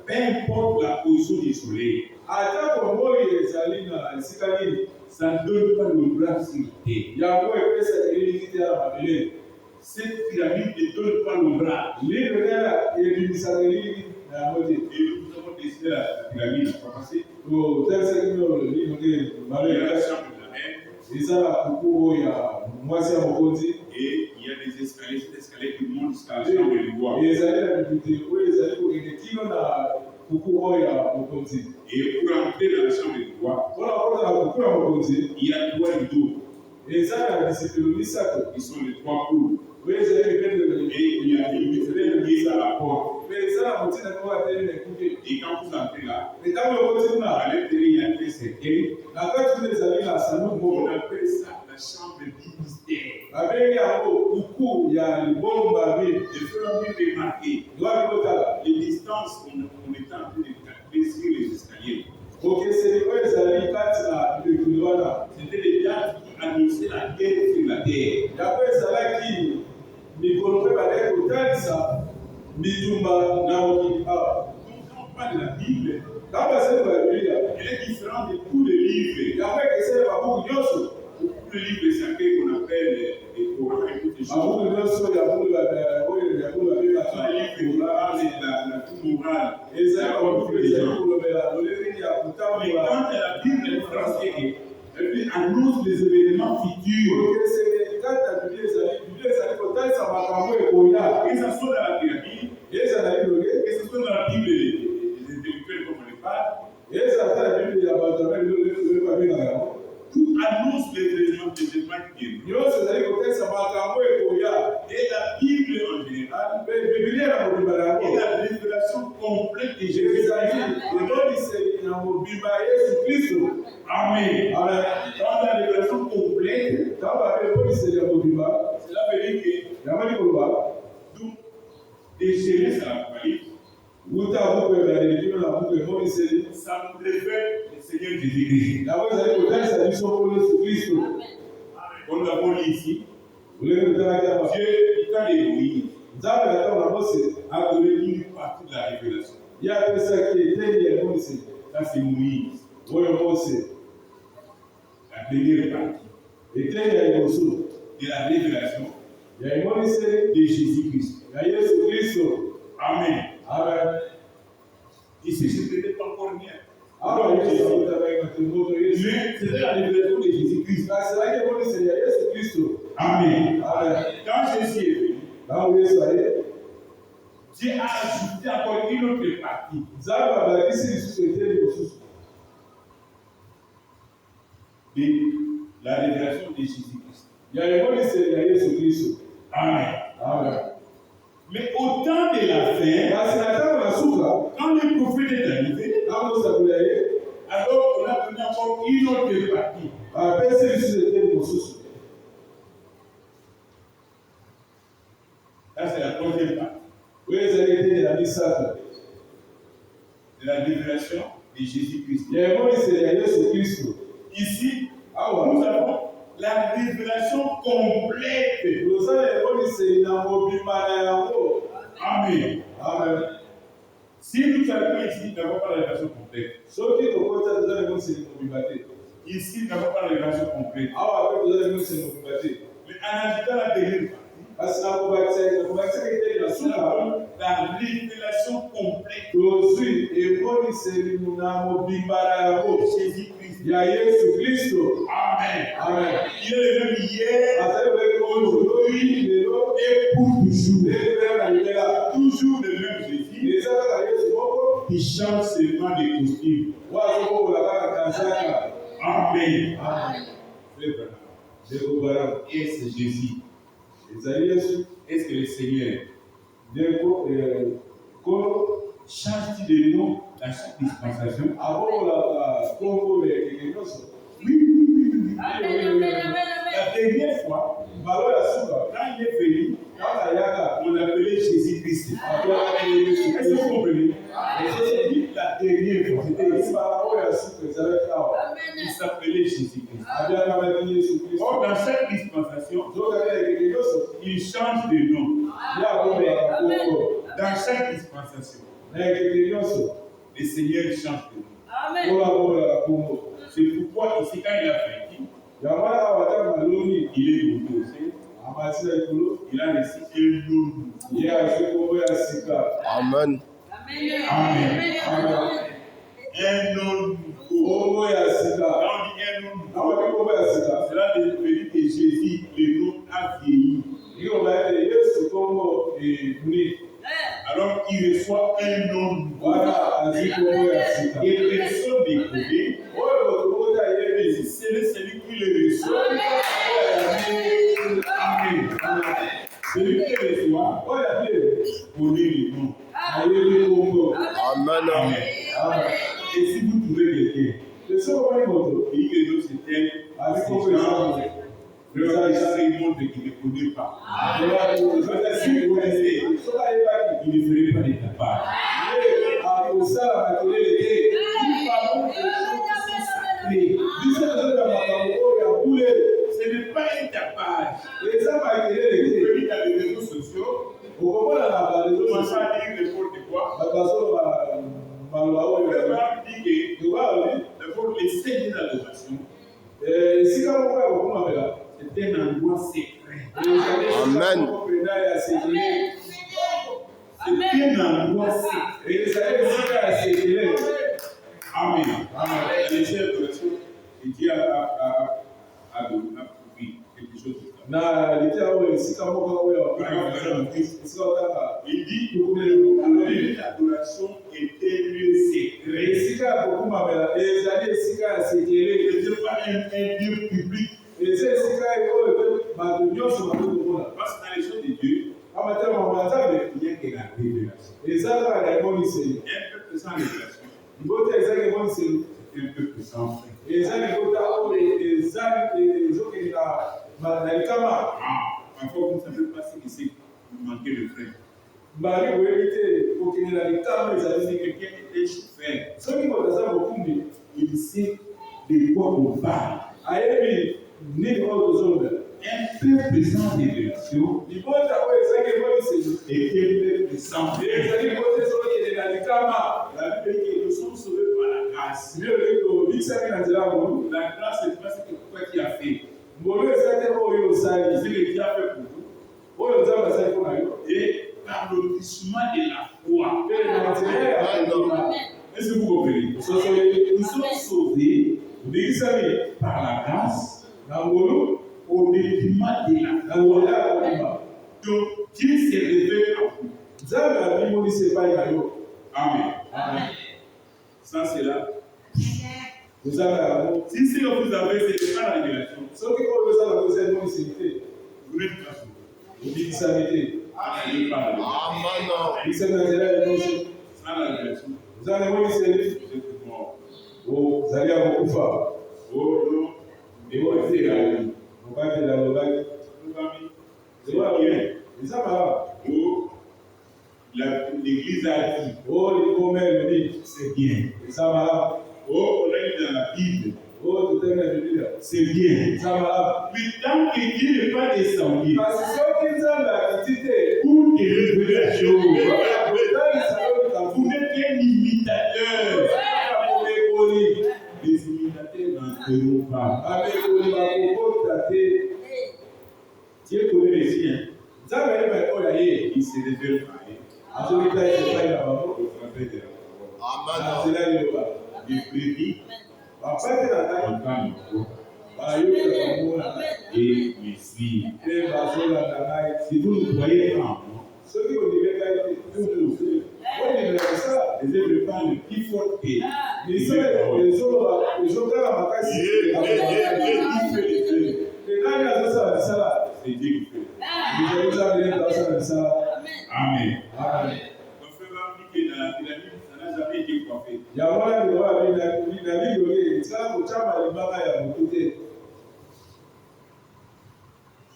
peu importe la position du soleil, ça ne donne pas le bras sur terre. Cette pyramide ne donne pas le bras. Et nous avons décidé la pyramide pour passer. Il y a la chambre de la reine. Et il y a des escaliers, cet escalier qui monte jusqu'à la chambre du roi. Et pour entrer dans la chambre du roi, il y a 3 rideaux. Ils sont les 3 coups. Et il y a une vitre à la porte. Et quand vous entrez là, à l'intérieur, il y a un cercueil. On appelle ça la chambre du mystère. Et faut remarquer les distances qu'on est en train de calculer sur les escaliers. C'était les dates qui annonçaient la guerre sur la terre. Donc quand on parle de la Bible, elle est différente de tous les livres. Tous les livres sacrés qu'on appelle les Corans et toutes les choses. Les livres parlent de la tout morale. Mais quand la Bible est française, elle annonce les événements futurs. Que ce soit dans la pyramide, que ce soit dans la Bible, les intellectuels comme on les parle, tout annonce les événements qui viennent. Et la Bible en général est la révélation complète de Jésus-Christ. Amen. Dans la révélation complète, cela veut dire que tout des Genèse à l'Apocalypse, ça nous révèle le Seigneur Jésus-Christ. Comme nous l'avons dit ici, Dieu, du temps de Moïse, a donné une partie de la révélation. Ça, c'est Moïse. La dernière partie de la révélation de Jésus-Christ. Amen. Ici, je ne connais pas encore rien. Donc, c'était la révélation de Jésus-Christ. Amen. Quand Jésus est venu, Dieu a ajouté encore une autre partie. De la révélation de Jésus-Christ. Amen. Mais au temps de la fin, quand le prophète est arrivé, alors on a donné encore une autre partie. Là, c'est la troisième partie. De la révélation de Jésus-Christ. Ici, nous avons la révélation complète. Amen. Si nous arrivons ici, nous n'avons pas la révélation complète. Ici, nous n'avons pas la révélation complète. Mais en ajoutant la dernière partie, nous avons la révélation complète Jésus-Christ. Amen. Il est le même hier, aujourd'hui et pour toujours. Toujours le même Jésus qui change seulement des costumes. Amen. Est-ce Jésus? Est-ce que le Seigneur change-t-il de nom à chaque dispensation? Oui. La dernière fois, quand il est venu, on l'appelait Jésus-Christ. Est-ce que vous comprenez? C'est dit la dernière fois. Il s'appelait Jésus-Christ. Or, dans chaque dispensation, il change de nom. Dans chaque dispensation, le Seigneur change de nom. C'est pourquoi ici, quand il a vaincu, il est nouveau aussi. Il a reçu un nom. Amen. Un nom nouveau. Quand on dit un nom nouveau, cela veut dire que Jésus, le nom a vieilli. Alors il reçoit un nom nouveau. Et personne ne connaît. C'est celui qui le reçoit. Amen. Celui qui le reçoit connaît le nom. Amen. Et si vous trouvez quelqu'un, et que nous c'était le monde qui ne connaît pas. Si vous connaissez, il ne ferait pas de ta part. Ce n'est pas un tapage. Vous venez dans les réseaux sociaux, vous commencez à dire n'importe quoi. Vous pouvez dire que pour laisser une adoration, c'est un endroit secret. Amen. C'est un endroit secret. Amen. Laissez l'adoration et Dieu a prouvé quelque chose. Il dit que l'adoration était lieu secret. Ce n'était pas un lieu public. Parce que dans les choses de Dieu, il y a que la révélation. Un peuple sans révélation, c'est un peuple sans fin. Encore vous ne savez pas ce que c'est manquer de frein. Quelqu'un était chauffeur. Il sait de quoi on parle. Un peuple sans révélation et un peuple sans fin. La Bible dit que nous sommes sauvés par la grâce. La grâce, c'est pas ce que toi tu as fait. C'est ce que Dieu a fait pour vous. Et par l'obéissement de la foi. Est-ce que vous comprenez? Nous sommes sauvés par la grâce au détriment de la foi. Donc, Dieu s'est révélé à vous. Amen. Amen. Ça, c'est là. Si ce que vous avez, ce n'est pas la révélation. Vous n'êtes pas sauvé. Vous dites ça. Amen. C'est pas la révélation. Sans la révélation. Vous êtes mort. Oh non. Et vous êtes là. C'est bien. Oh, l'église a dit. Oh, c'est bien. Oh, on a lu dans la Bible. C'est bien. Mais tant que Dieu n'est pas descendu pour te révéler la chose, vous n'êtes qu'un imitateur. Les imitateurs n'entreront pas. Dieu connaît les siens. Il se révèle par eux. Au travers de la parole. Il prédit, entend et me suit. Si vous ne croyez pas en moi, les œuvres parlent plus fort que les paroles. C'est Dieu qui fait. Amen. Mon frère va dire que dans la pyramide, ça n'a jamais été coiffé.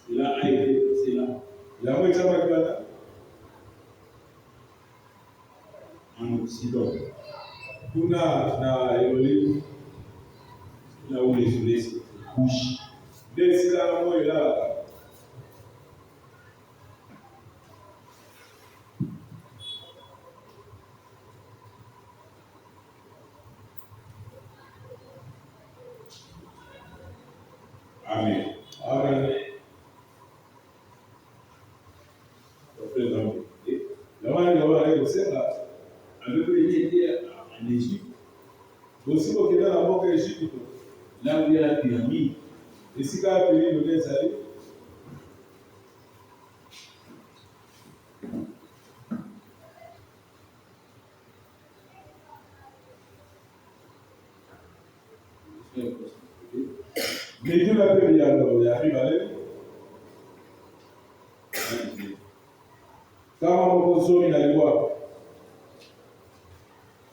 Cela a été cela. En Occident, là où les soleils se couchent. Amen. Avec lui, il était en Égypte. Là où il y a la pyramide. Mais Dieu l'a fait bien, il arrive à l'aide. Quand on consomme, il a les bois.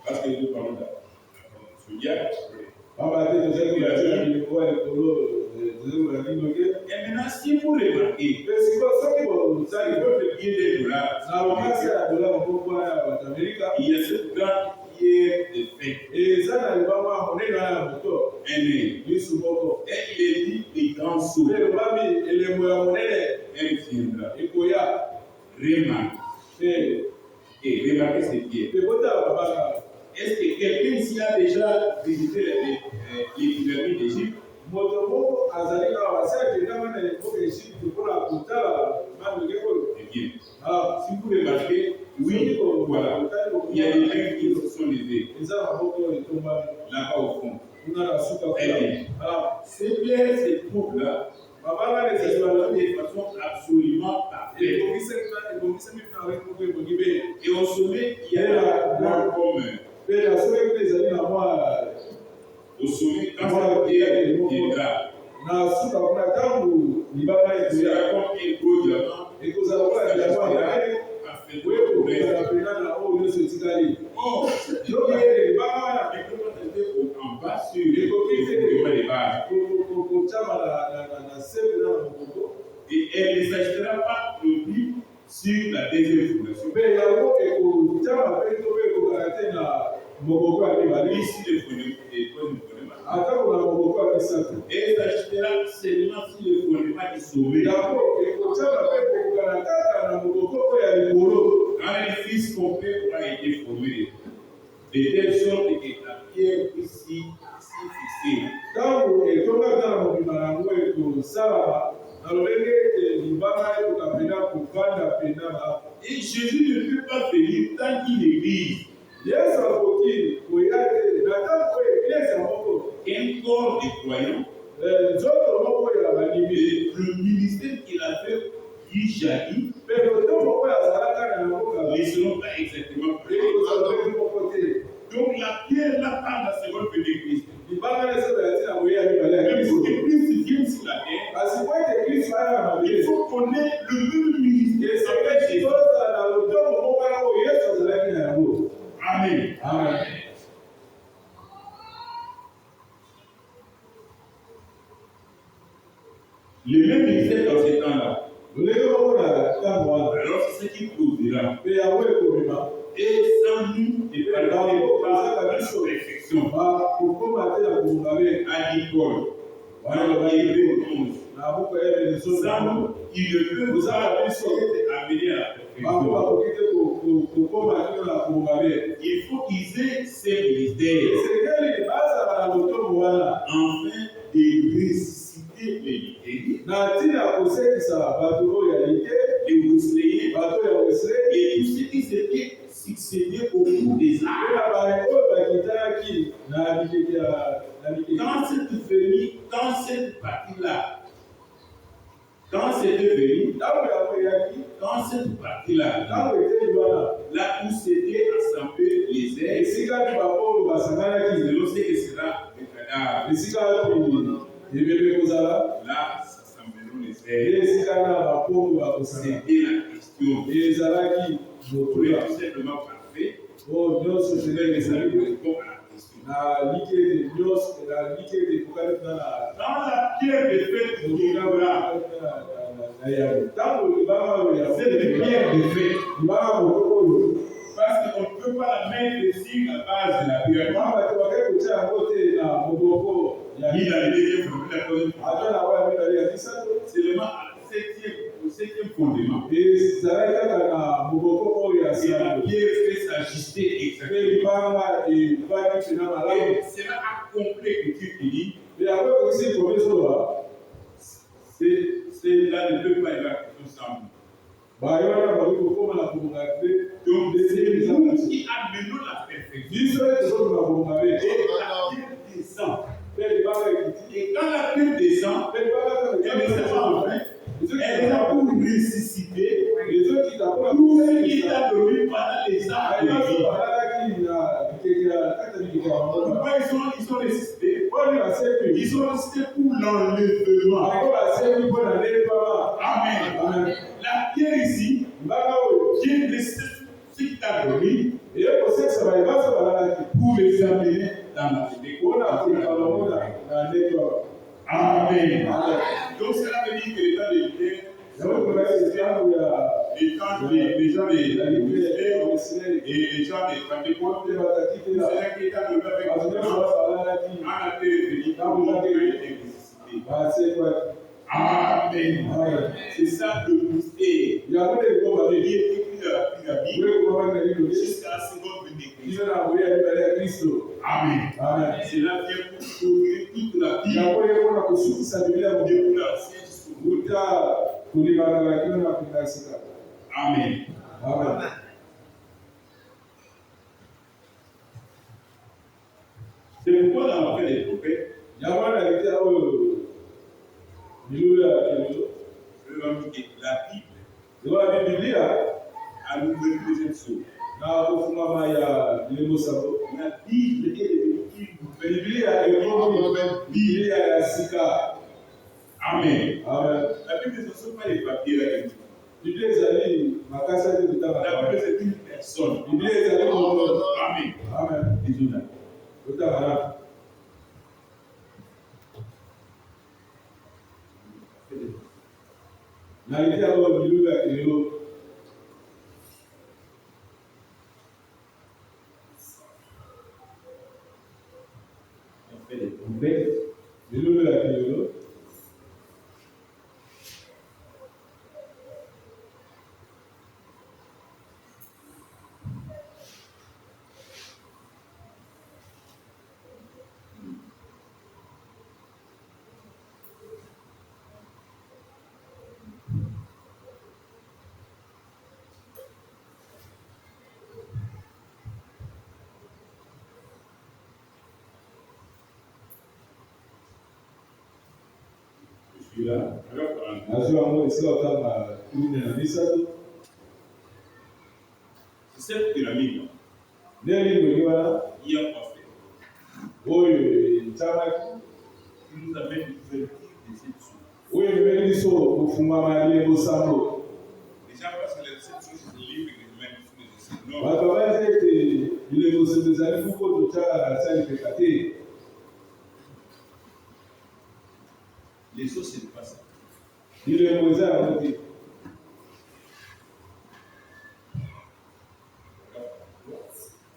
Parce que nous parlons de et maintenant, si vous remarquez, il y a cette grande prière de fête. Et il est dit les grands sauts. Elle viendra. Remarquez ce qui est. Est-ce que quelqu'un ici a déjà visité les pyramides d'Égypte? Eh bien, si vous remarquez, oui, voilà, il y a des gens qui se sont levés là-bas au fond. Eh bien, ces pierres se trouvent là de façon absolument parfaite. Et au sommet, il y a la comme au sommet, quand cette pierre viendra, c'est comme un beau diamant. Oh, en bas sur les bases. Et elle ne s'achètera pas produit sur la deuxième fondation. Ici, les fondements. Et elle s'achètera seulement si le fondement est sauvé. Quand l'édifice complet aura été formé, de telle sorte que la pierre ici fixée. Et Jésus ne peut pas venir tant qu'il existe Yesu akoki koyate nata ko église moko. Un corps de croyants. Nzoto moko ya bandimi. Le ministère qu'il a fait jadis. Mais le temps moko azalaka na moko. Ne seront pas exactement prêts. Donc la pierre là parle de la seconde venue de Christ. Même pour que Christ vienne sur la terre, il faut qu'on ait le même ministère avec Jésus. Amen. Amen. Le même ministère dans ces temps-là. Alors c'est ce qui produira. Et sans nous, et par la perfection. A dit Paul. Dans Hébreux 11. Sans nous, il ne peut pas être amené à la perfection. Il faut qu'ils aient ces ministères. Enfin, de ressusciter les les Wesleyens et tous ceux qui s'étaient succédés au cours des âges. Quand cette partie-là, quand cette partie-là, là où s'étaient assemblés les ailes, selon ce que sera le cadavre, là s'assembleront les ailes. C'était la question. Pour être tout simplement parfait, je vais les répondre à la question. Dans la pierre de fête du Gabra, c'est une pierre de fête. Parce qu'on ne peut pas la mettre sur la base de la pierre. Il a le deuxième fondement, seulement au septième fondement. Et la pierre fait s'ajuster exactement. Et cela a compris que tu dis. Cela ne peut pas être ensemble. Donc, c'est nous qui amenons la perfection. Et la pierre descend. Et quand la pierre descend, elle ne descend pas en vain. Elle est là pour ressusciter tout ce qui est adoré pendant les âges de vie. Pourquoi ils sont ressuscités? Ils sont ressuscités pour l'enlèvement. Amen. La pierre ici, qui est ressuscité ce qui est adoré, pour les amener dans la vie. Amen. Donc cela veut dire que les temps de l'hiver, les gens et les gens des Pentecôtes, c'est là qui est arrivé avec nous. En a été Amen. C'est ça le mystère. Il est écrit dans la Bible jusqu'à la seconde venue de Christ. Amen. C'est là qui est pour sauver toute la Bible. Depuis l'ancien jusqu'au nouveau. Amen. C'est pourquoi dans la fin des prophètes, la Bible a nous donné deuxième chose. La Bible est devenue Amen. La Bible ne sont pas les papiers là. La Bible c'est une personne. Amen. Bila najua ngo esika otanga kumi na misato. Cette pyramide, Nde lingo wana il y a pas fait. oyo etamaki Il nous amène l'ouverture de cette source. oyo ememeli biso kofungama ya bilembo sango. Déjà parce que les sept sources se livrent et même sous les essais. Non. Bato bazi ete bilembo sango ezali fuko totala sali peka te. Les choses, ce n'est pas ça. Bilembo eza yango te.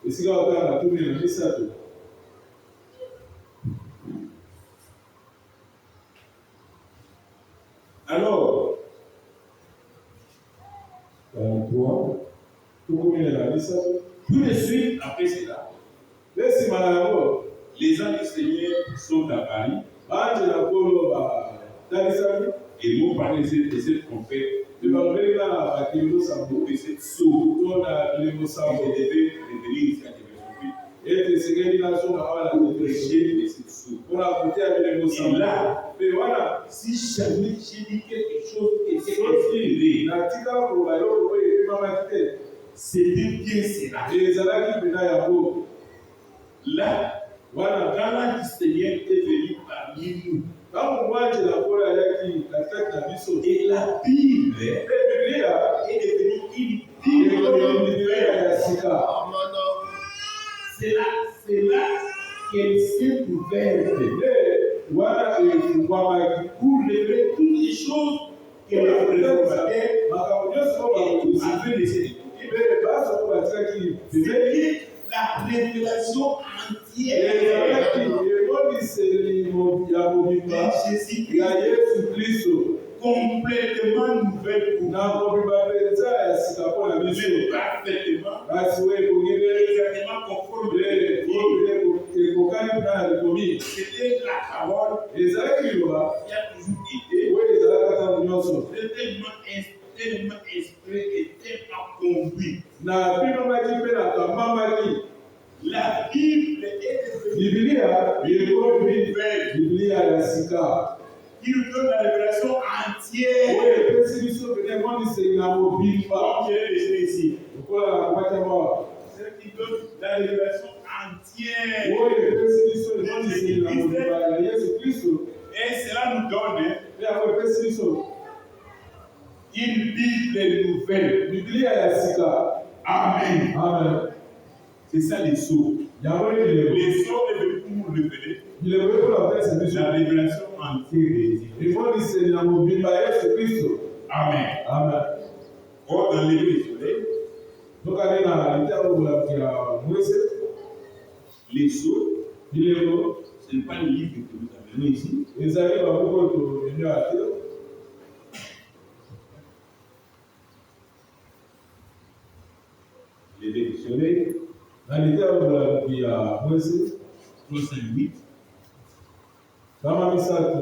Esika otanga kumi na misato. Alors, 3, tout de suite après cela, les anges du Seigneur sont à Paris et m'ont parlé de cette trompette, de cette source qui devait revenir ici à prêcher de cette source. Et là, si jamais j'ai dit quelque chose et c'est inspiré, c'était bien cela. Là, voilà, quand l'ange du Seigneur est venu parmi nous. Et la Bible est devenue une Bible nouvelle. C'est là qu'elle s'est ouverte pour révéler toutes les choses que le révélateur avait laissées. C'était la révélation entière de Jésus-Christ, complètement nouvelle pour nous, mais parfaitement, exactement conforme. C'était la parole qui a toujours été tellement inspiré et tellement conduit. La Bible est devenue qui nous donne la révélation entière. Comme j'ai déjà ici. C'est qui donne la révélation entière. Et cela nous donne une Bible nouvelle. Amen. Amen. C'est ça les sceaux. Les sceaux est venu pour révéler la révélation entière de Jésus. Amen. Amen. Or, dans l'Église, les sceaux, ce n'est pas le livre que nous avons ici. Lever le soleil. 358.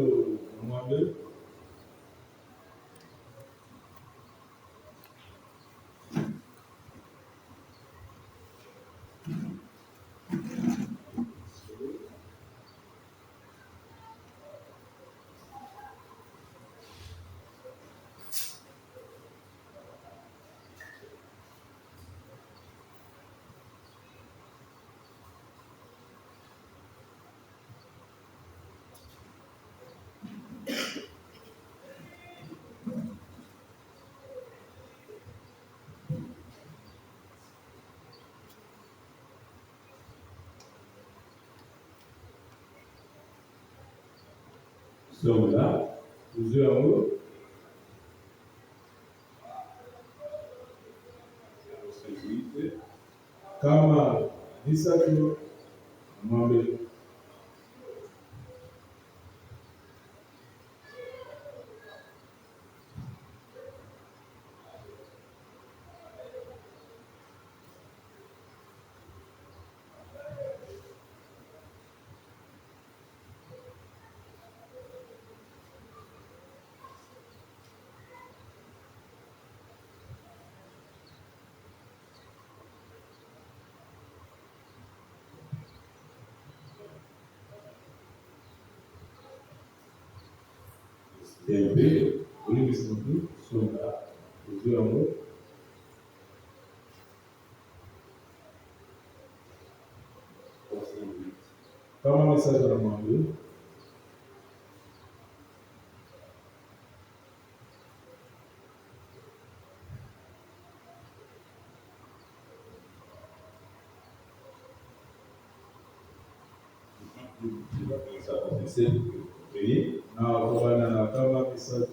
Donc là, plusieurs mots. Kama Nisatu Mwambe. tembe olingi mutu songa ozwi yango kama message na mwangu na kobana na kama message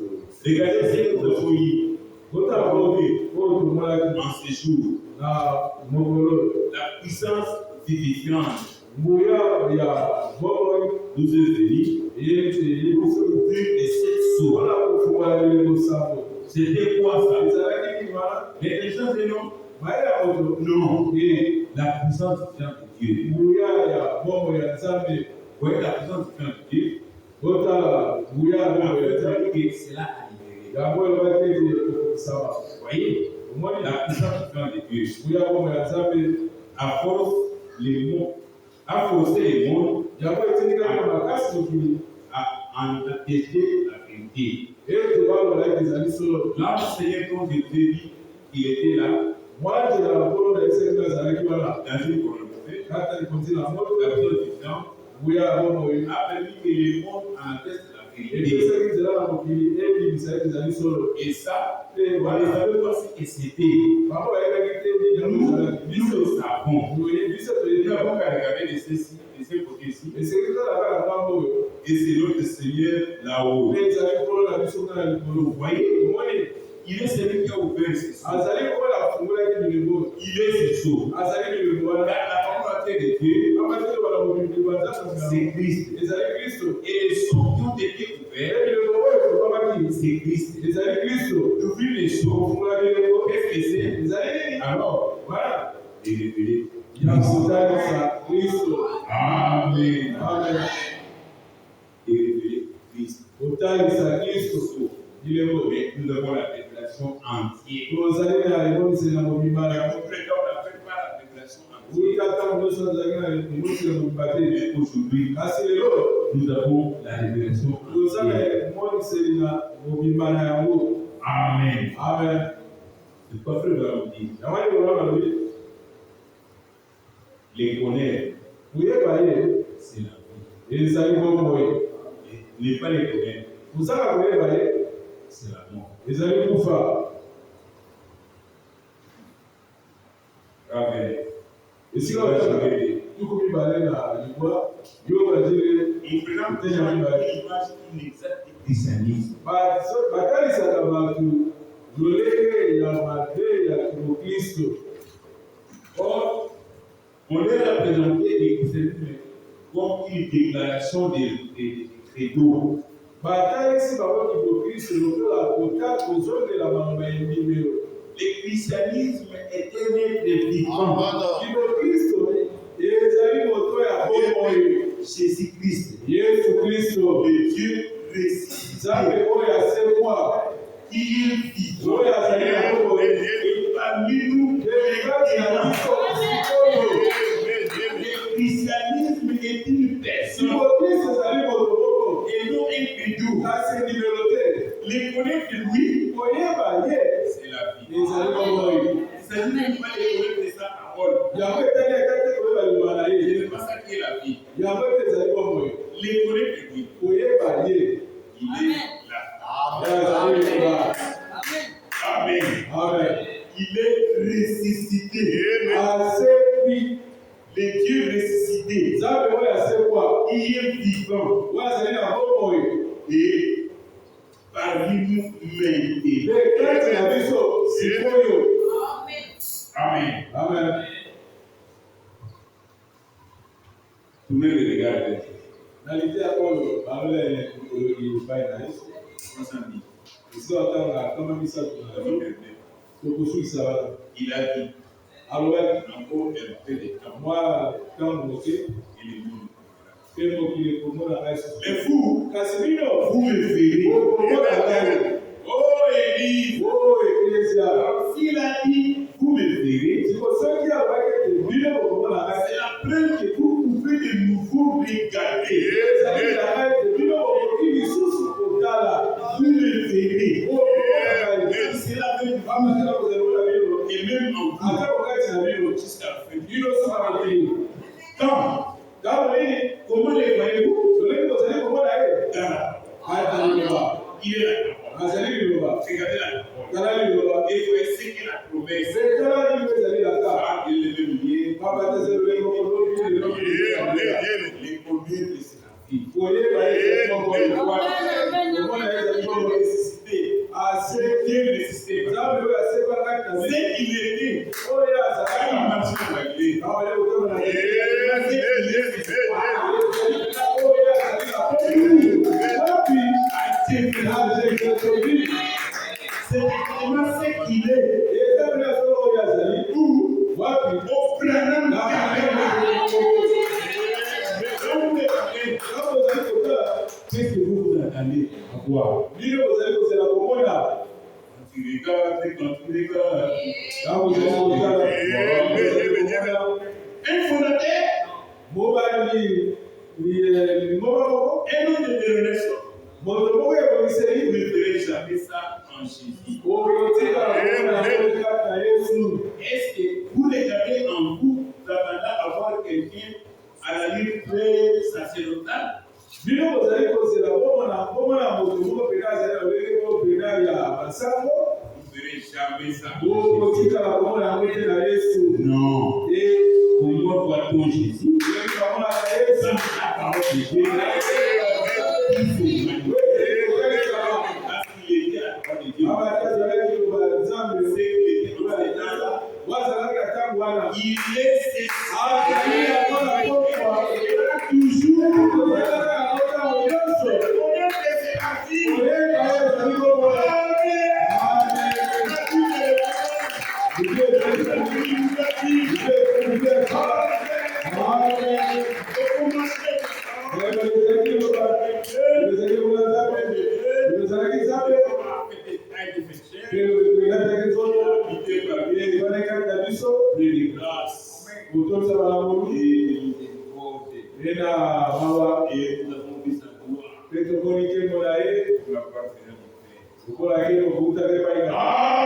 Regardez ce que vous voyez. kota bobi o tumala En ces jours, na mokolo la puissance vivifiante nguya ya bobo nous est venue yeti pour ouvrir les sept sceaux. wala kufungula ile musambo C'était quoi ça? ezalaki kima Mais les gens disent non. maya moto Non. e La puissance vivifiante de Dieu. nguya ya bobo ya nzambe Vous voyez la puissance vivifiante de Dieu? kota nguya ya bobo ya Vous nzambe savez que cela a libéré. yango elobaki kusama Vous voyez? omoni La puissance vivifiante de Dieu. nguya bobo ya nzambe À force, les mots, à forcer les mots, yango etindikaki na makasi mokili à en attester la vérité. ete balolaki ezali solo Là, le Seigneur, quand je te dis qu'il était là, mwanjela bakolo na eseni azalaki wana dans une communauté, kata likonzi na moto la personne vivante nguya ya bobo oyo a permis que le monde en atteste la vérité. epesaki nzela na mokili ebimisa ete ezali solo Et ça, te on ne wana savait pas ce que c'était. bango bayebaki te nini yango ezalaki Nous le savons. boye biso Nous toyebi n'avons qu'à regarder de ceci, de ce côté-ci, eseki tala kaka ngambo oyo et c'est notre Seigneur là-haut. mpe ezali kolo na biso nga na likolo Vous voyez, omoni il est celui qui a ouvert ces sceaux. azali oyo afungolaki milebo Il est ce sceau. azali milebo Car wana la volonté de Dieu, amatelo bana mobimbi bazakanga c'est Christ. ezali kristo Et les sceaux qui ont été ouverts, milebo oyo ekomamaki c'est Christ. ezali kristo D'ouvrir les sceaux, kofungola milebo qu'est-ce que c'est? ezali nini Alors, wana de révéler ya kotalisa kristo Amen. amen De révéler Christ. kotalisa kristo milebo Mais nous avons la révélation entière. tozali na emoniseli na mobimba Mais na mon président n'a fait pas la révélation entière. uyika ntango nyonso azalaki na emoniseli na mobimba te Mais aujourd'hui, kasi lelo nous avons la révélation toza na entière. emoniseli na mobimba na yango Amen. amen C'est pas frère va vous dire. yamani kolona lobi Les connaître, kuyeba ye c'est la vie. ezali bomoi Et ne pas les connaître, kozanga koyeba ye c'est la mort. ezali kufa Amen. esika ozanga tuku mibale na libwa yo bazile Il présente déjà une image inexacte du christianisme. batalisaka bato lolenge ya mabe ya kristo Or, on leur a présenté le christianisme comme une déclaration de credo. batalisi bango kibokristo lokola kota kozongela maloba endimelo Le christianisme est un être vivant. kibokristo ezali moto ya bomoi Jésus-Christ, yesu kristo le Dieu ressuscité, nzambe oyo asemwa qui est vivant. oyo azali na bomoi Et parmi nous, ekati na biso sikoyo le christianisme est une personne kibokristo ezali moto moko et non un credo. kasi ndimelo te Les connaître, oui, koyeba ye c'est la vie. ezali bomoi Il ne s'agit pas de connaître de sa parole. yango etali ekati koyeba liloba na Ce ye n'est pas ça qui est la vie. yango ete ezali bomoi Les connaître, oui, koyeba ye il est là. ezali liloba Amen. amen Il est ressuscité. asekwi Le Dieu ressuscité, nzambe oyo asekwa qui est vivant oyo azali na bomoi et parmi nous maintenant. mpe kati na biso sikoyo Amen. amen Tout le monde regarde. na litia oyo balole oyoki epai na yesu On s'en dit. esika batanga kama misato na yo tokosukisa wana Il a dit, alobaki encore un peu de temps mwa ntango moke et le monde. mpe mokili ekomona ngai susu Mais vous, kasi bino vous me verrez. okomona ngai Oh, Église, o eklesia s'il a dit, vous me verrez, siko soki alobaki ete bino bokomona ngai c'est la preuve que vous pouvez de nouveau regarder. ezali na ngai ete bino bokoki lisusu kotala Vous Et même en vous, jusqu'à la fin. Comment les voyez-vous? Il est là. Regardez là. Et vous voyez ce qu'il a promesse. Il est le lié. Les premiers de sa vie. Dieu nécessité. C'est qu'il était. Il marchait dans la vie. C'est vraiment ce qu'il est. Au prenant qu'est-ce que vous attendez à voir? Quand tu regardes. Un fondateur. Un homme de dénomination. Vous ne verrez jamais ça en Jésus. Est-ce que vous regardez en vous d'attendre à voir quelqu'un à la ligne pré-sacerdotale? Vous ne verrez jamais ça. Non. Pour moi, voit-on Jésus? Ça, la parole de Dieu. Il est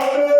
Amen.